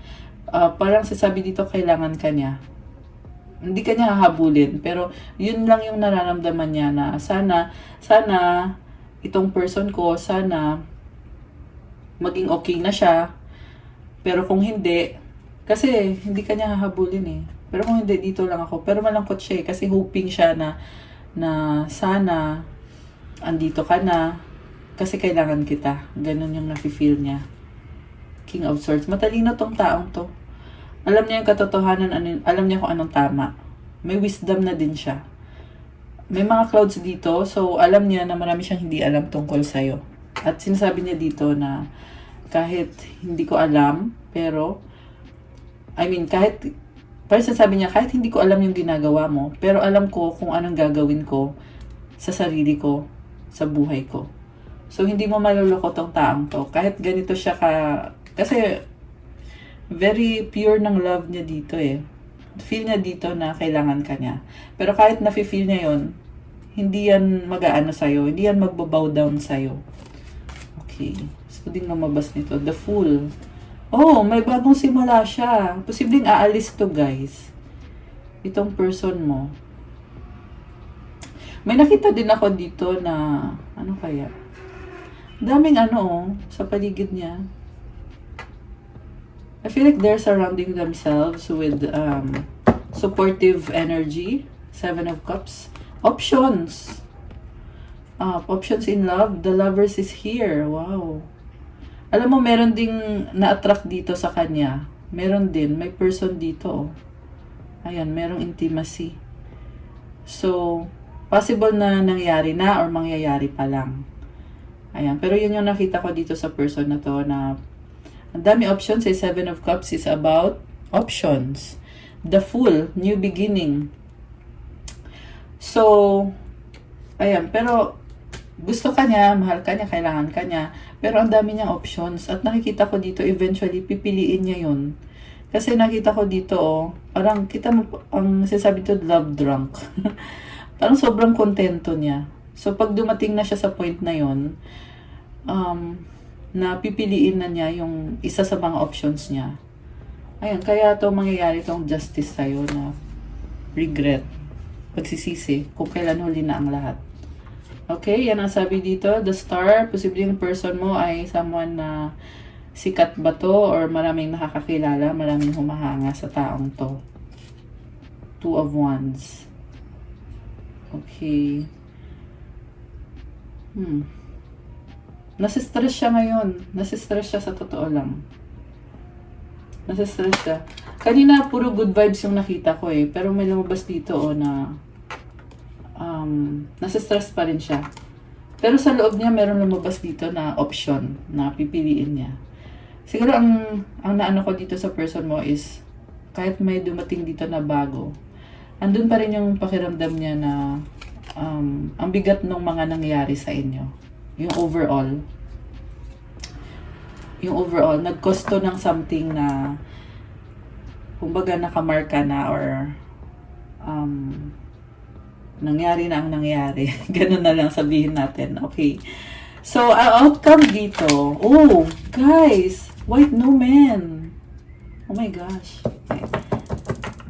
Parang sasabi dito, kailangan ka niya. Hindi ka niya hahabulin. Pero, yun lang yung nararamdaman niya na sana, itong person ko, sana, maging okay na siya. Pero kung hindi, kasi hindi ka niya hahabulin eh. Pero kung hindi, dito lang ako. Pero malangkot siya eh, kasi hoping siya na sana andito ka na kasi kailangan kita. Ganun yung nafe-feel niya. King of Swords. Matalino tong taong to. Alam niya yung katotohanan, alam niya kung anong tama. May wisdom na din siya. May mga clouds dito, so alam niya na marami siyang hindi alam tungkol sa'yo. At sinasabi niya dito na kahit hindi ko alam, pero parang sinasabi niya, kahit hindi ko alam yung ginagawa mo, pero alam ko kung anong gagawin ko sa sarili ko, sa buhay ko. So, hindi mo maluloko tong taong to. Kahit ganito siya kasi very pure ng love niya dito eh. Feel niya dito na kailangan ka niya. Pero kahit nafe-feel niya yon, hindi yan mag-aano sa'yo, hindi yan magbabow down sa'yo. Okay. Gusto din lumabas nito. The Fool. Oh, may bagong simula siya. Posibleng aalis to, guys. Itong person mo. May nakita din ako dito na, ano kaya? Daming sa paligid niya. I feel like they're surrounding themselves with supportive energy, 7 of Cups. Options. Options in love. The Lovers is here. Wow. Alam mo, meron ding na-attract dito sa kanya. Meron din. May person dito. Ayan, merong intimacy. So, possible na nangyari na or mangyayari pa lang. Ayan, pero yun yung nakita ko dito sa person na to na ang dami options. 7 of Cups is about options. The Fool, new beginning. So, ayan, pero gusto ka niya, mahal ka niya, kailangan ka niya, pero ang dami niyang options. At nakikita ko dito, eventually, pipiliin niya yun. Kasi nakita ko dito, parang kita mo, ang sinasabi dito, love drunk. Parang sobrang kontento niya. So, pag dumating na siya sa point na yun, na pipiliin na niya yung isa sa mga options niya. Ayun, kaya to mangyayari tong justice sa'yo na regret, pagsisisi, kung kailan huli na ang lahat. Okay, yan ang sabi dito. The Star, posibleng person mo ay someone na sikat ba to or maraming nakakakilala, maraming humahanga sa taong to. 2 of Wands. Okay. Nasistress siya ngayon. Nasistress siya sa totoo lang. Nasistress siya. Kanina, puro good vibes yung nakita ko eh. Pero may lumabas dito na nasistress pa rin siya. Pero sa loob niya, meron lumabas dito na option na pipiliin niya. Siguro ang naano ko dito sa person mo is kahit may dumating dito na bago, andun pa rin yung pakiramdam niya na ang bigat ng mga nangyari sa inyo. Yung overall. Nagkosto ng something na kumbaga nakamarka na or nangyari na ang nangyari. Ganun na lang sabihin natin. Okay. So, outcome dito. Oh, guys. White Numen. Oh my gosh. Okay.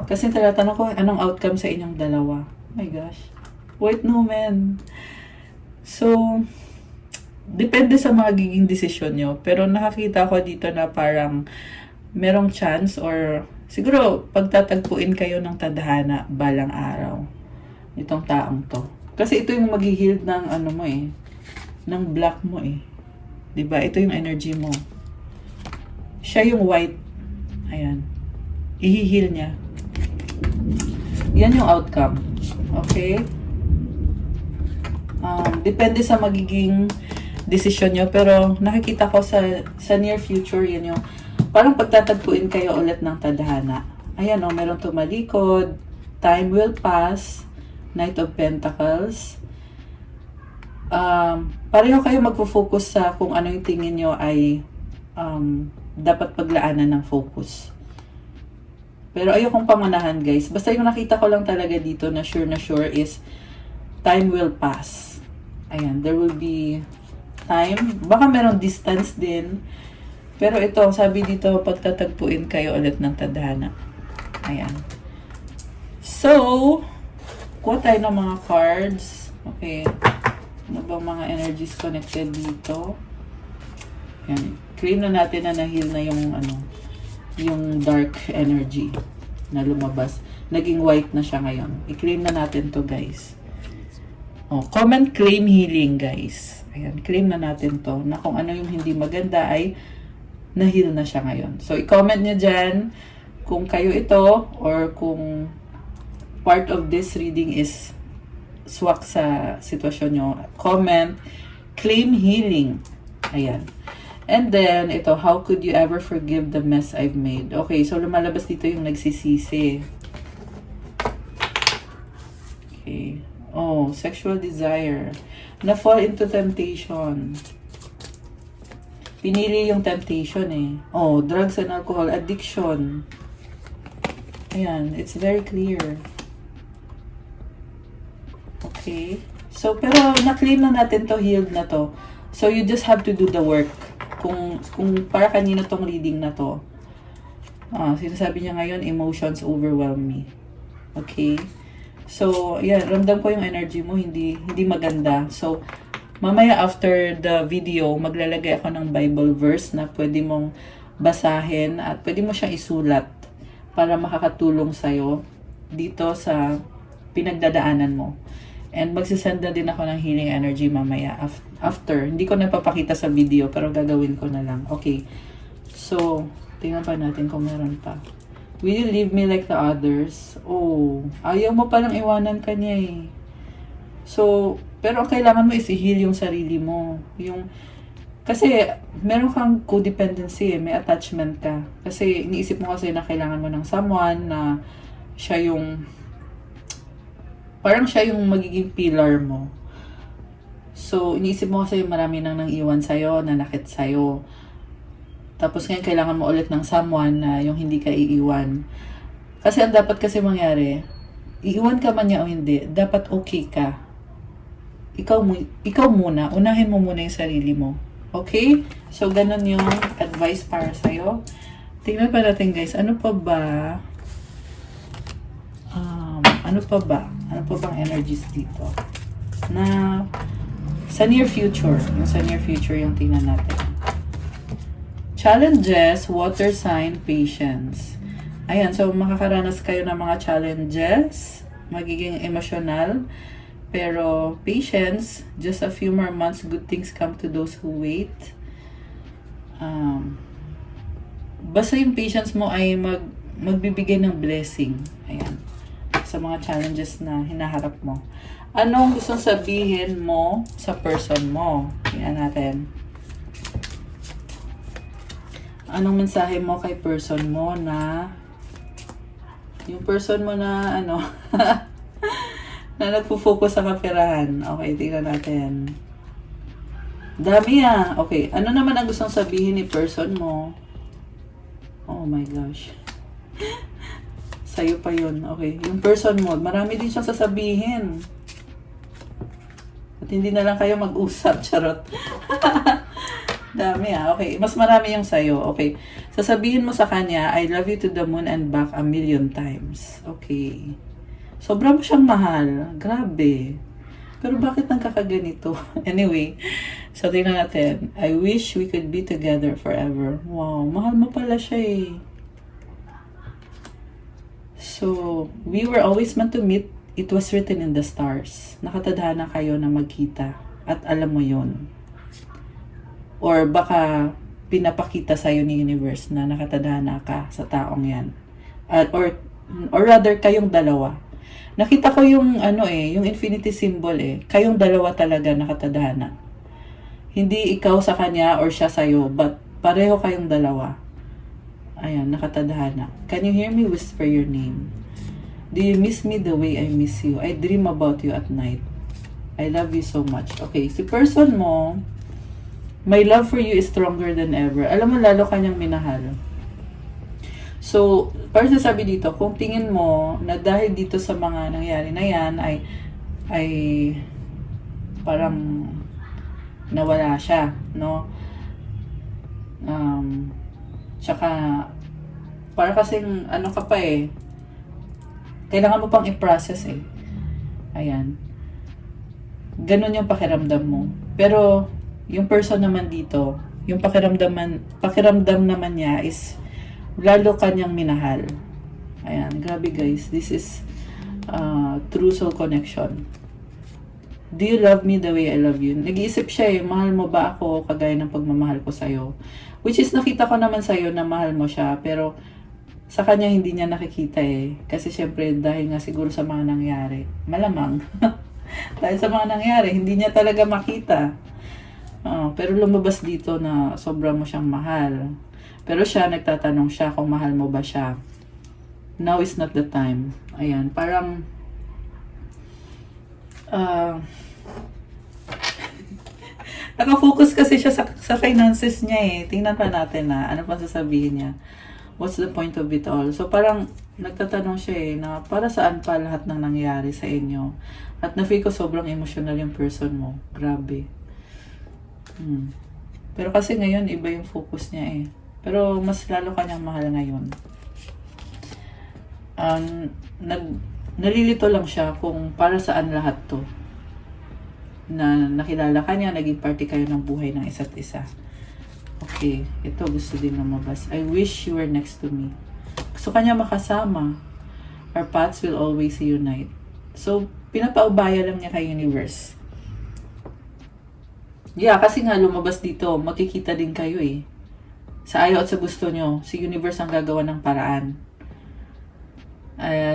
Kasi tinatanong ko, anong outcome sa inyong dalawa? Oh my gosh. White Numen. So, depende sa magiging desisyon nyo. Pero nakakita ko dito na parang merong chance or siguro pagtatagpuin kayo ng tadhana balang araw. Itong taong to. Kasi ito yung mag-heal ng ano mo eh. Ng black mo eh. 'Di ba? Ito yung energy mo. Siya yung white. Ayan. I-heal niya. Yan yung outcome. Okay? Depende sa magiging desisyon nyo. Pero nakikita ko sa near future, yan yung parang pagtatagpuin kayo ulit ng tadhana. Ayan meron tumalikod. Time will pass. Knight of Pentacles. Pareho kayo magpo-focus sa kung ano yung tingin nyo ay dapat paglaanan ng focus. Pero ayokong pamanahan guys. Basta yung nakita ko lang talaga dito na sure is time will pass. Ayan, there will be time. Baka merong distance din. Pero ito, sabi dito, pagtatagpuin kayo ulit ng tadhana. Ayan. So, kuha tayo ng mga cards. Okay. Ano bang mga energies connected dito? Ayan. Claim na natin na na-heal na yung dark energy na lumabas. Naging white na siya ngayon. I-claim na natin to guys. Comment claim healing guys. Ayan. Claim na natin to na kung ano yung hindi maganda ay na-heal na siya ngayon. So, i-comment nyo dyan kung kayo ito or kung part of this reading is swak sa sitwasyon nyo. Comment, claim healing. Ayan. And then, ito, how could you ever forgive the mess I've made? Okay, so lumalabas dito yung nagsisisi. Okay. Oh, sexual desire. Na-fall into temptation. Pinili yung temptation eh. Oh, drugs and alcohol. Addiction. Ayan, it's very clear. Okay. So, pero na-claim na natin to, healed na to. So, you just have to do the work. Kung para kanino tong reading na to. Sinasabi niya ngayon, emotions overwhelm me. Okay. So, yan, ramdam ko yung energy mo, hindi maganda. So, mamaya after the video, maglalagay ako ng Bible verse na pwede mong basahin at pwede mo siyang isulat para makakatulong sa'yo dito sa pinagdadaanan mo. And magsisend na din ako ng healing energy mamaya after. Hindi ko napapakita sa video pero gagawin ko na lang. Okay. So, tingnan pa natin kung meron pa. Will you leave me like the others? Oh, ayaw mo palang iwanan ka niya eh. So, pero ang kailangan mo is i-heal yung sarili mo. Kasi meron kang codependency eh, may attachment ka. Kasi iniisip mo kasi na kailangan mo ng someone na siya yung, parang siya yung magiging pillar mo. So, iniisip mo kasi marami nang iwan sa'yo, nanakit sa'yo. Tapos ngayon kailangan mo ulit ng someone na yung hindi ka iiwan. Kasi ang dapat kasi mangyari, iiwan ka man niya o hindi, dapat okay ka. Ikaw muna, unahin mo muna yung sarili mo. Okay? So, ganun yung advice para sa'yo. Tingnan pa natin guys, ano pa ba? Ano pa bang energies dito? Na sa near future. Yung sa near future yung tingnan natin. Challenges, water sign, patience. Ayan, so makakaranas kayo ng mga challenges, magiging emotional, pero patience, just a few more months, good things come to those who wait. Basta yung patience mo ay magbibigay ng blessing. Ayan. Sa mga challenges na hinaharap mo. Anong gusto sabihin mo sa person mo? Tingnan natin. Anong mensahe mo kay person mo na yung person mo na ano na nagpo-focus sa kaperahan. Okay, tingnan natin. Dami ah. Okay, ano naman ang gustong sabihin ni person mo? Oh my gosh. Sa'yo pa yun. Okay, yung person mo, marami din siyang sasabihin. At hindi na lang kayo mag-usap, charot. Dami ah. Okay, mas marami yung sa'yo. Okay, sasabihin mo sa kanya, I love you to the moon and back 1,000,000 times. Okay. Sobra mo siyang mahal. Grabe. Pero bakit nagkakaganito? Anyway, so tingnan natin. I wish we could be together forever. Wow, mahal mo pala siya eh. So, we were always meant to meet. It was written in the stars. Nakatadhana kayo na magkita. At alam mo yon. Or baka pinapakita sa'yo ni universe na nakatadhana ka sa taong yan. Or rather, kayong dalawa. Nakita ko yung yung infinity symbol eh. Kayong dalawa talaga nakatadhana. Hindi ikaw sa kanya or siya sa'yo, but pareho kayong dalawa. Ayan, nakatadhana. Can you hear me whisper your name? Do you miss me the way I miss you? I dream about you at night. I love you so much. Okay, si person mo, my love for you is stronger than ever. Alam mo, lalo kanyang minahal. So, para sabi dito, kung tingin mo na dahil dito sa mga nangyari na yan ay parang nawala siya, no? Tsaka, para kasing ano ka pa eh, kailangan mo pang i-process eh. Ayan. Ganun yung pakiramdam mo. Pero, yung person naman dito, yung pakiramdam naman niya is lalo kanyang minahal. Ayan, grabe guys. This is true soul connection. Do you love me the way I love you? Nag-iisip siya eh, mahal mo ba ako kagaya ng pagmamahal ko sa'yo? Which is nakita ko naman sa'yo na mahal mo siya, pero sa kanya hindi niya nakikita eh. Kasi syempre dahil nga siguro sa mga nangyari. Malamang. Dahil sa mga nangyari, hindi niya talaga makita. Pero lumabas dito na sobra mo siyang mahal. Pero siya, nagtatanong siya kung mahal mo ba siya. Now is not the time. Ayan, parang nakafocus kasi siya sa finances niya eh. Tingnan pa natin na ano pa sasabihin niya. What's the point of it all? So parang nagtatanong siya eh na para saan pa lahat ng nangyari sa inyo. At na-feel ko sobrang emotional yung person mo. Grabe. Pero kasi ngayon iba yung focus niya eh. Pero mas lalo kanyang mahal ngayon. Nalilito lang siya kung para saan lahat to. Na nakilala ka niya, naging party kayo ng buhay ng isa't isa. Okay, ito gusto din lumabas. I wish you were next to me. Gusto kanya makasama. Our paths will always reunite. So, pinapaubaya lang niya kay universe. Yeah, kasi nga lumabas dito, makikita din kayo eh. Sa ayaw at sa gusto nyo, si universe ang gagawa ng paraan.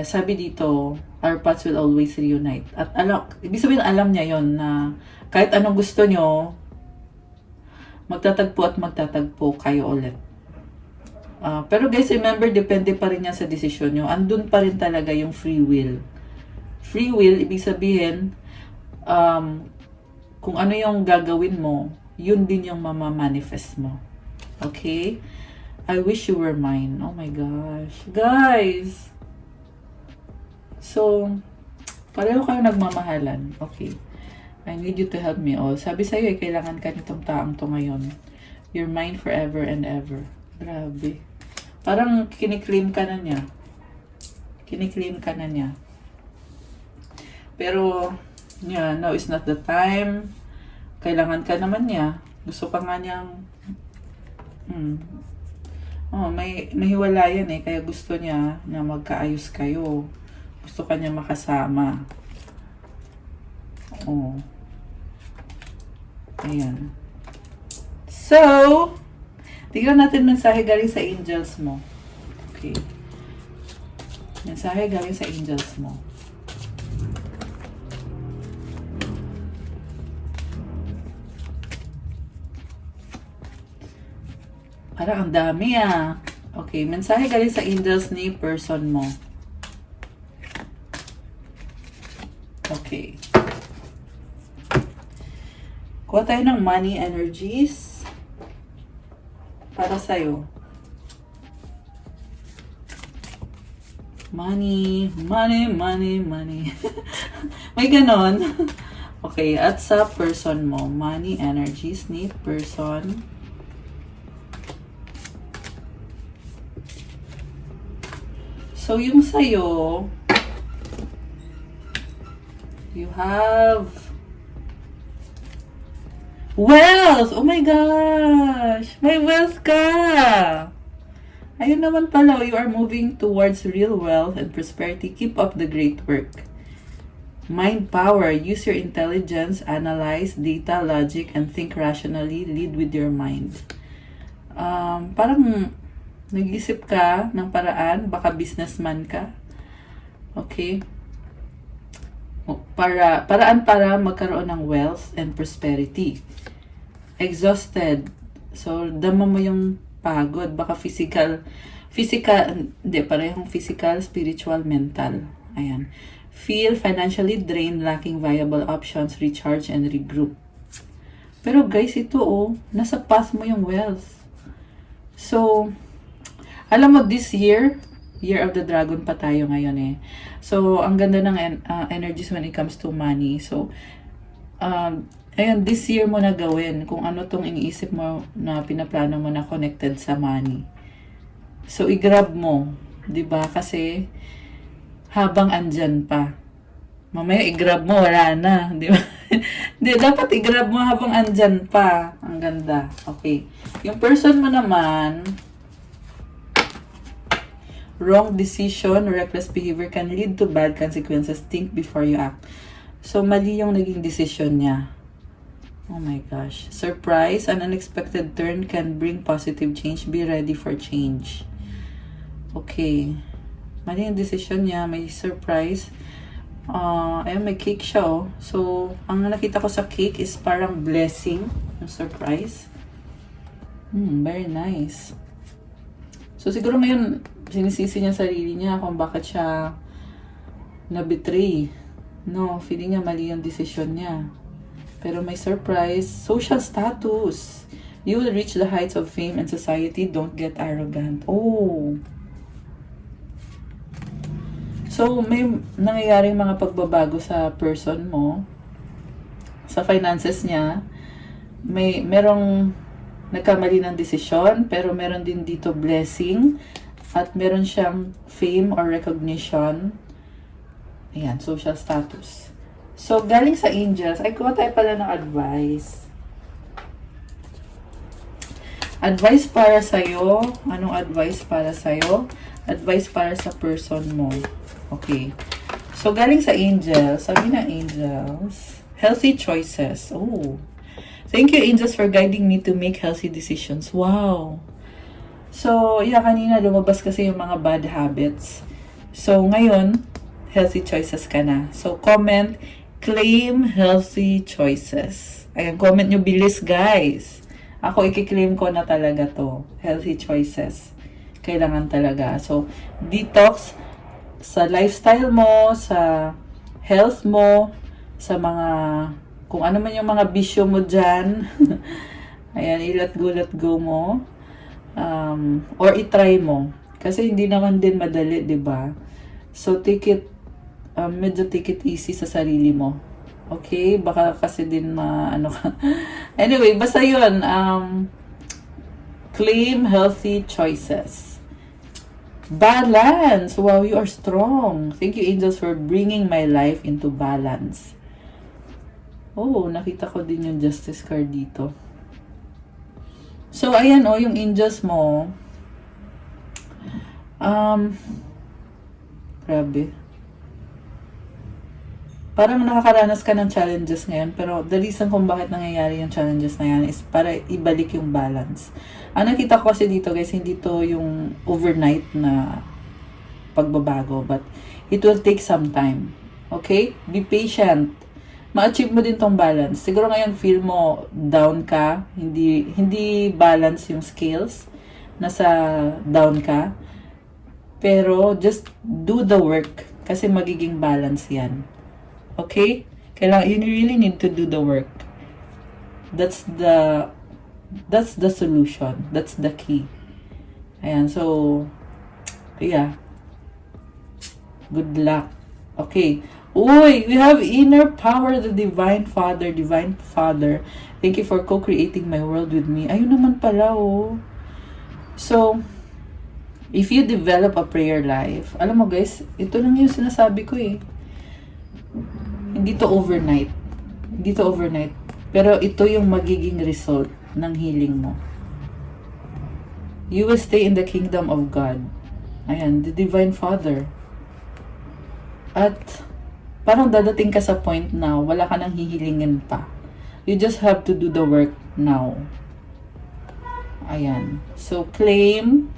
Sabi dito, our paths will always reunite. At ibig sabihin alam niya yon na kahit anong gusto nyo, magtatagpo at magtatagpo kayo ulit. Pero guys, remember, depende pa rin yan sa desisyon nyo. Andun pa rin talaga yung free will. Free will, ibig sabihin, kung ano yung gagawin mo, yun din yung mamamanifest mo. Okay? I wish you were mine. Oh my gosh. Guys! So, pareho kayo nagmamahalan. Okay. I need you to help me all. Sabi sa'yo, kailangan ka nitong taong to ngayon. You're mine forever and ever. Grabe. Parang kiniklaim ka na niya. Kiniklaim ka na niya. Pero, yeah, now is not the time. Kailangan ka naman niya. Gusto pa nga niyang may hiwalayan eh. Kaya gusto niya na magkaayos kayo. Gusto ka niya makasama. Ayan. So, tignan natin mensahe galing sa angels mo. Okay. Mensahe galing sa angels mo. Parang ang dami ah. Okay, mensahe galing sa angels ni person mo. Okay. Kuha tayo ng money energies para sa'yo. Money, money, money, money. May ganon. Okay, at sa person mo, money energies ni person. So, yung sa'yo, you have wealth! Oh my gosh! May wealth ka! Ayun naman pala, you are moving towards real wealth and prosperity. Keep up the great work. Mind power. Use your intelligence, analyze data, logic, and think rationally. Lead with your mind. Parang nag-isip ka ng paraan, baka businessman ka. Okay? Paraan para magkaroon ng wealth and prosperity. Exhausted. So, dama mo yung pagod. Baka physical, hindi, parehong physical, spiritual, mental. Ayan. Feel financially drained, lacking viable options, recharge, and regroup. Pero guys, ito nasa path mo yung wealth. So, alam mo, this year of the dragon pa tayo ngayon eh. So, ang ganda ng energies when it comes to money. So, ayun, this year mo na gawin kung ano tong iniisip mo na pinaplano mo na connected sa money. So, i-grab mo. 'Di ba? Kasi, habang andyan pa. Mamaya i-grab mo, wala na. 'Di ba? Hindi, dapat i-grab mo habang andyan pa. Ang ganda. Okay. Yung person mo naman, wrong decision, reckless behavior can lead to bad consequences. Think before you act. So, mali yung naging decision niya. Oh my gosh. Surprise, an unexpected turn can bring positive change. Be ready for change. Okay. Mali yung decision niya. May surprise. Ayun, may cake siya So, ang nakita ko sa cake is parang blessing. Yung surprise. Very nice. So, siguro ngayon, sinisisi niya sarili niya kung bakit siya na-betray. No, feeling niya mali yung decision niya. Pero may surprise. Social status. You will reach the heights of fame and society. Don't get arrogant. So, may nangyayaring mga pagbabago sa person mo. Sa finances niya. Merong nagkamali ng desisyon, pero meron din dito blessing. At meron siyang fame or recognition. Ayan, social status. So, galing sa angels, ay kuha tayo pala ng advice. Advice para sa'yo. Anong advice para sa'yo? Advice para sa person mo. Okay. So, galing sa angels. Sabi ng angels, healthy choices. Oh. Thank you, angels, for guiding me to make healthy decisions. Wow. So, yeah, kanina lumabas kasi yung mga bad habits. So, ngayon, healthy choices ka na. So, comment, claim healthy choices. Ayan, comment nyo bilis, guys. Ako, i-claim ko na talaga to. Healthy choices. Kailangan talaga. So, detox sa lifestyle mo, sa health mo, sa mga, kung ano man yung mga bisyo mo dyan. Ayan, let go mo. Or itry mo. Kasi hindi naman din madali, di ba? So, medyo take it easy sa sarili mo. Okay? Baka kasi din ano ka. Anyway, basta yun. Claim healthy choices. Balance. Wow, you are strong. Thank you, angels, for bringing my life into balance. Oh, nakita ko din yung justice card dito. So, ayan yung angels mo. Grabe. Parang nakakaranas ka ng challenges ngayon, pero the reason kung bakit nangyayari yung challenges na yan is para ibalik yung balance. Ang nakita ko kasi dito, guys, hindi to yung overnight na pagbabago, but it will take some time. Okay? Be patient. Ma-achieve mo din tong balance. Siguro ngayon feel mo down ka, hindi balance yung scales, nasa down ka. Pero just do the work kasi magiging balance yan. Okay? You really need to do the work. That's the solution. That's the key. Ayan, so yeah. Good luck. Okay. Uy, we have inner power, the Divine Father. Divine Father, thank you for co-creating my world with me. Ayun naman pala, So, if you develop a prayer life, alam mo guys, ito lang yung sinasabi ko Hindi to overnight. Pero ito yung magiging result ng healing mo. You will stay in the kingdom of God. Ayan, the Divine Father. At parang dadating ka sa point na wala ka nang hihilingin pa. You just have to do the work now. Ayan. So, claim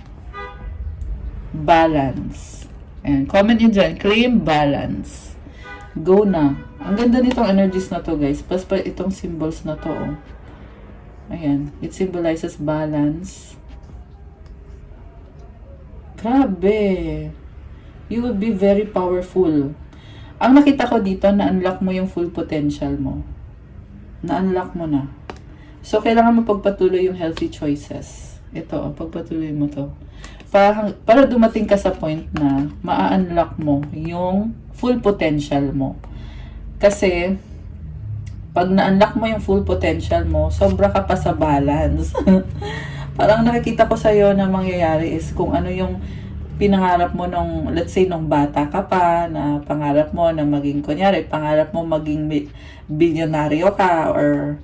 balance. Ayan, comment nyo dyan. Claim balance. Go na. Ang ganda nitong energies na to, guys. Plus pa itong symbols na to, Ayan. It symbolizes balance. Grabe. You will be very powerful. Ang nakita ko dito, na-unlock mo yung full potential mo. Na-unlock mo na. So, kailangan mo pagpatuloy yung healthy choices. Ito, pagpatuloy mo to. Para dumating ka sa point na ma-unlock mo yung full potential mo. Kasi, pag na-unlock mo yung full potential mo, sobra ka pa sa balance. Parang nakikita ko sa'yo na mangyayari is kung ano yung pinangarap mo nung, let's say, nung bata ka pa, na pangarap mo na maging, kunyari, pangarap mo maging bilyonaryo ka or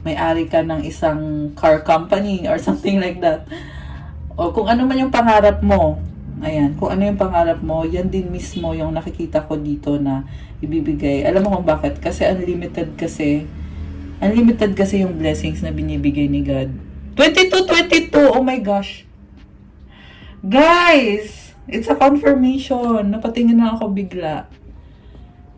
may-ari ka ng isang car company or something like that. O kung ano man yung pangarap mo, ayan, kung ano yung pangarap mo, yan din mismo yung nakikita ko dito na ibibigay. Alam mo kung bakit? Kasi unlimited kasi yung blessings na binibigay ni God. 22, oh my gosh. Guys, it's a confirmation. Napatingin na ako bigla.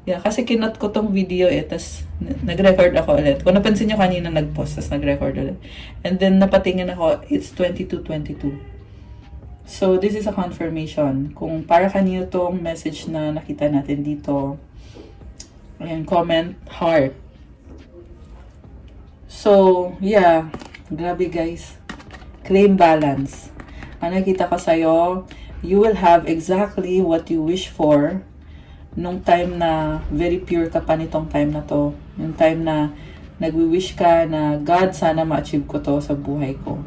Yeah, kasi kinot ko tong video tas nag-record ako ulit. Kung napansin nyo kanina nag-post, tas nag-record ulit. And then napatingin ako, it's 22. So, this is a confirmation. Kung para kanino tong message na nakita natin dito, ayan, comment heart. So, yeah. Grabe guys. Claim balance. Ang nakita ko sa'yo, you will have exactly what you wish for nung time na very pure ka pa nitong time na to. Yung time na nagwi-wish ka na, God, sana ma-achieve ko to sa buhay ko.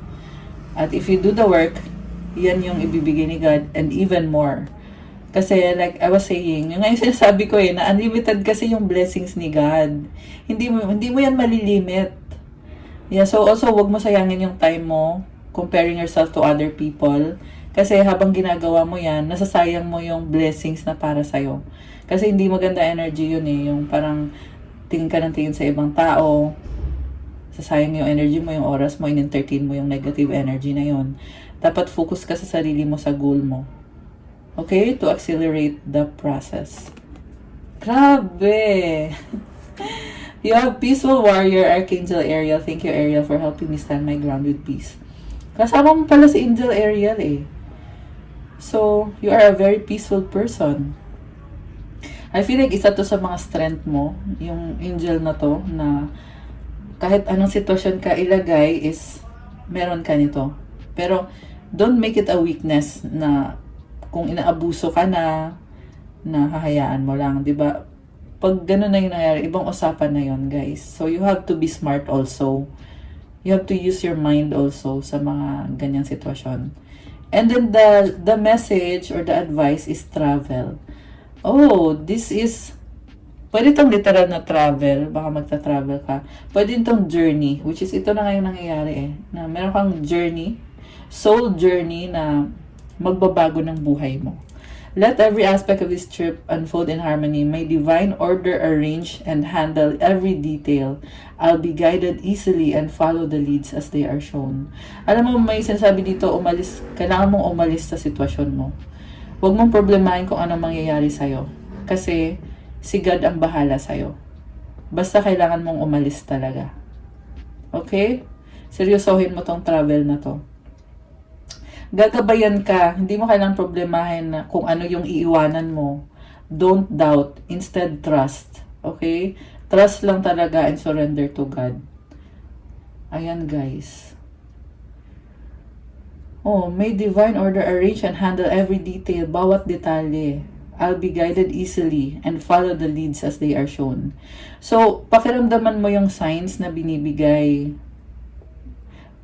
At if you do the work, yan yung ibibigay ni God and even more. Kasi like I was saying, yung ngayon sinasabi ko na unlimited kasi yung blessings ni God. Hindi mo yan malilimit. Yeah, so also wag mo sayangin yung time mo comparing yourself to other people. Kasi habang ginagawa mo yan, nasasayang mo yung blessings na para sa'yo. Kasi hindi maganda energy yun eh. Yung parang tingin ka ng tingin sa ibang tao, sasayang yung energy mo, yung oras mo, in-entertain mo yung negative energy na yun. Dapat focus ka sa sarili mo, sa goal mo. Okay? To accelerate the process. Grabe! You have Peaceful Warrior, Archangel Ariel. Thank you, Ariel, for helping me stand my ground with peace. Kasama mo pala si Angel Ariel eh. So, you are a very peaceful person. I feel like isa to sa mga strength mo, yung angel na to, na kahit anong sitwasyon ka ilagay is meron ka nito. Pero, don't make it a weakness na kung inaabuso ka na hahayaan mo lang, di ba? Pag ganun na yung nangyari, ibang usapan na yun, guys. So, you have to be smart also. You have to use your mind also sa mga ganyang sitwasyon. And then the message or the advice is travel. Oh, this is, pwede itong literal na travel, baka magta-travel ka. Pwede itong journey, which is ito na ngayon nangyayari eh. Na meron kang journey, soul journey na magbabago ng buhay mo. Let every aspect of this trip unfold in harmony. May divine order arrange and handle every detail. I'll be guided easily and follow the leads as they are shown. Alam mo, may sinasabi dito, kailangan mong umalis sa sitwasyon mo. Huwag mong problemahin kung anong mangyayari sa'yo. Kasi, si God ang bahala sa'yo. Basta kailangan mong umalis talaga. Okay? Seryosohin mo tong travel na to. Gagabayan ka, hindi mo kailangang problemahin na kung ano yung iiwanan mo. Don't doubt, instead trust. Okay? Trust lang talaga and surrender to God. Ayan guys. Oh, may divine order arrange and handle every detail, bawat detalye. I'll be guided easily and follow the leads as they are shown. So, pakiramdaman mo yung signs na binibigay.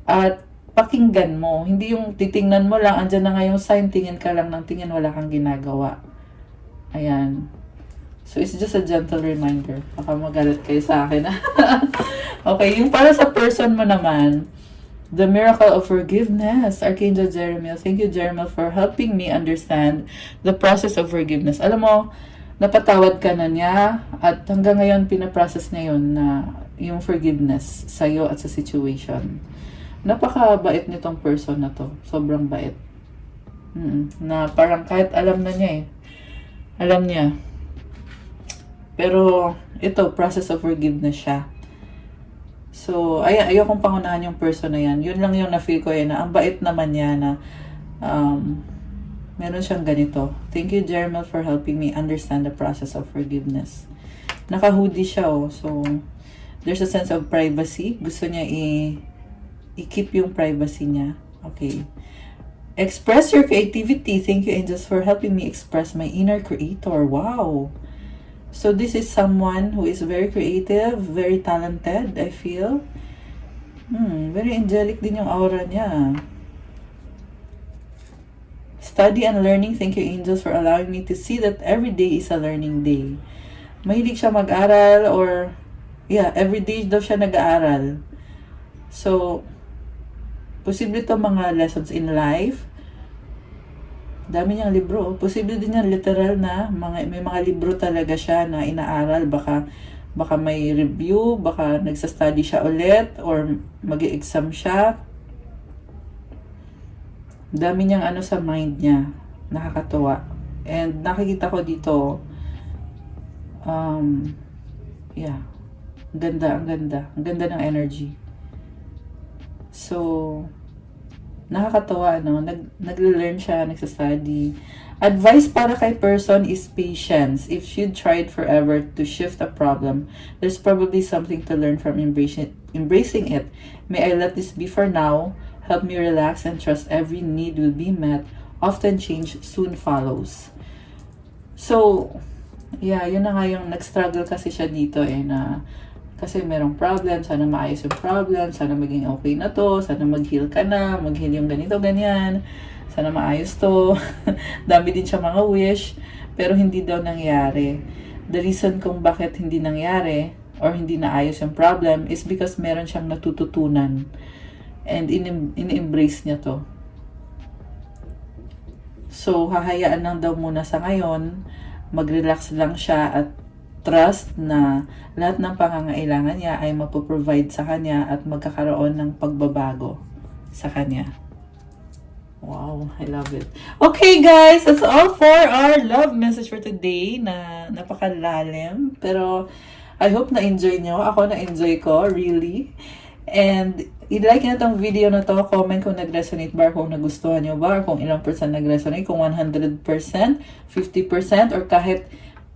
At pakinggan mo. Hindi yung titingnan mo lang, andyan na nga yung sign, tingin ka lang ng tingin, wala kang ginagawa. Ayan. So, it's just a gentle reminder. Baka magalit kayo sa akin. Okay, yung para sa person mo naman, the miracle of forgiveness, Archangel Jeremiel. Thank you, Jeremiel, for helping me understand the process of forgiveness. Alam mo, napatawad ka na niya at hanggang ngayon pinaprocess niya yun na yung forgiveness sa'yo at sa situation. Napakabait nitong person na to. Sobrang bait. Na parang kahit alam na niya eh. Alam niya. Pero ito, process of forgiveness siya. So, ayokong pangunahan yung person na yan. Yun lang yung na-feel ko eh, na ang bait naman niya na meron siyang ganito. Thank you, Jermel, for helping me understand the process of forgiveness. Naka-hoodie siya oh. So, there's a sense of privacy. Gusto niya i-keep yung privacy niya. Okay. Express your creativity. Thank you, angels, for helping me express my inner creator. Wow. So this is someone who is very creative, very talented, I feel. Very angelic din yung aura niya. Study and learning. Thank you, angels, for allowing me to see that every day is a learning day. Mahilig siya mag-aral or, every day daw siya nag-aaral. So, posible to mga lessons in life. Dami niyang libro. Posible din yan literal na may mga libro talaga siya na inaaral. Baka may review, baka nagsa-study siya ulit or mag-exam siya. Dami niyang ano sa mind niya. Nakakatuwa. And nakikita ko dito ganda. Ang ganda ng energy. So, nakakatawa, no? Nag-learn siya, nagsa-study. Advice para kay person is patience. If she tried forever to shift a problem, there's probably something to learn from embracing it. May I let this be for now. Help me relax and trust every need will be met. Often change soon follows. So, yun na nga yung nag-struggle kasi siya dito na kasi merong problem, sana maayos yung problem, sana maging okay na to, sana mag-heal ka na, mag-heal yung ganito, ganyan, sana maayos to. Dami din siya mga wish, pero hindi daw nangyari. The reason kung bakit hindi nangyari or hindi naayos yung problem is because meron siyang natututunan and in-embrace niya to. So, hahayaan lang daw muna sa ngayon, mag-relax lang siya at trust na lahat ng pangangailangan niya ay mapoprovide sa kanya at magkakaroon ng pagbabago sa kanya. Wow, I love it. Okay guys, that's all for our love message for today na napakalalim. Pero I hope na-enjoy nyo. Ako na-enjoy ko, really. And i-like nyo itong video na to. Comment kung nag-resonate ba, kung nagustuhan nyo ba, or kung ilang percent nag-resonate, kung 100%, 50%, or kahit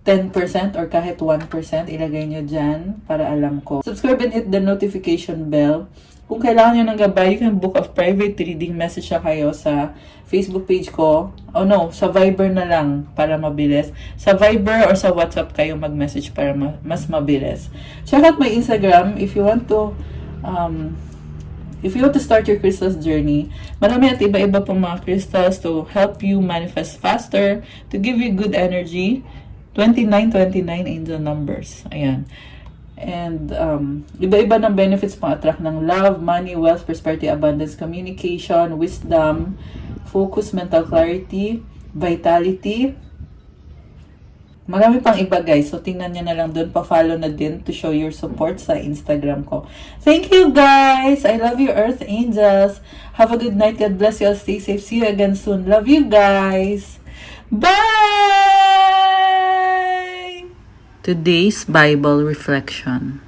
10% or kahit 1%, ilagay nyo dyan para alam ko. Subscribe and hit the notification bell. Kung kailangan nyo ng gabay, you can book a private reading, message siya kayo sa Facebook page ko. Oh no, sa Viber na lang para mabilis. Sa Viber or sa WhatsApp kayo mag-message para mas mabilis. Check out my Instagram if you want to start your crystals journey. Marami at iba-iba pong mga crystals to help you manifest faster, to give you good energy. 2929 angel numbers. Ayan. And iba-iba ng benefits pang-attract ng love, money, wealth, prosperity, abundance, communication, wisdom, focus, mental clarity, vitality. Marami pang iba guys. So tingnan nyo na lang doon. Pa-follow na din to show your support sa Instagram ko. Thank you guys! I love you Earth Angels. Have a good night. God bless you all. Stay safe. See you again soon. Love you guys! Bye! Today's Bible Reflection.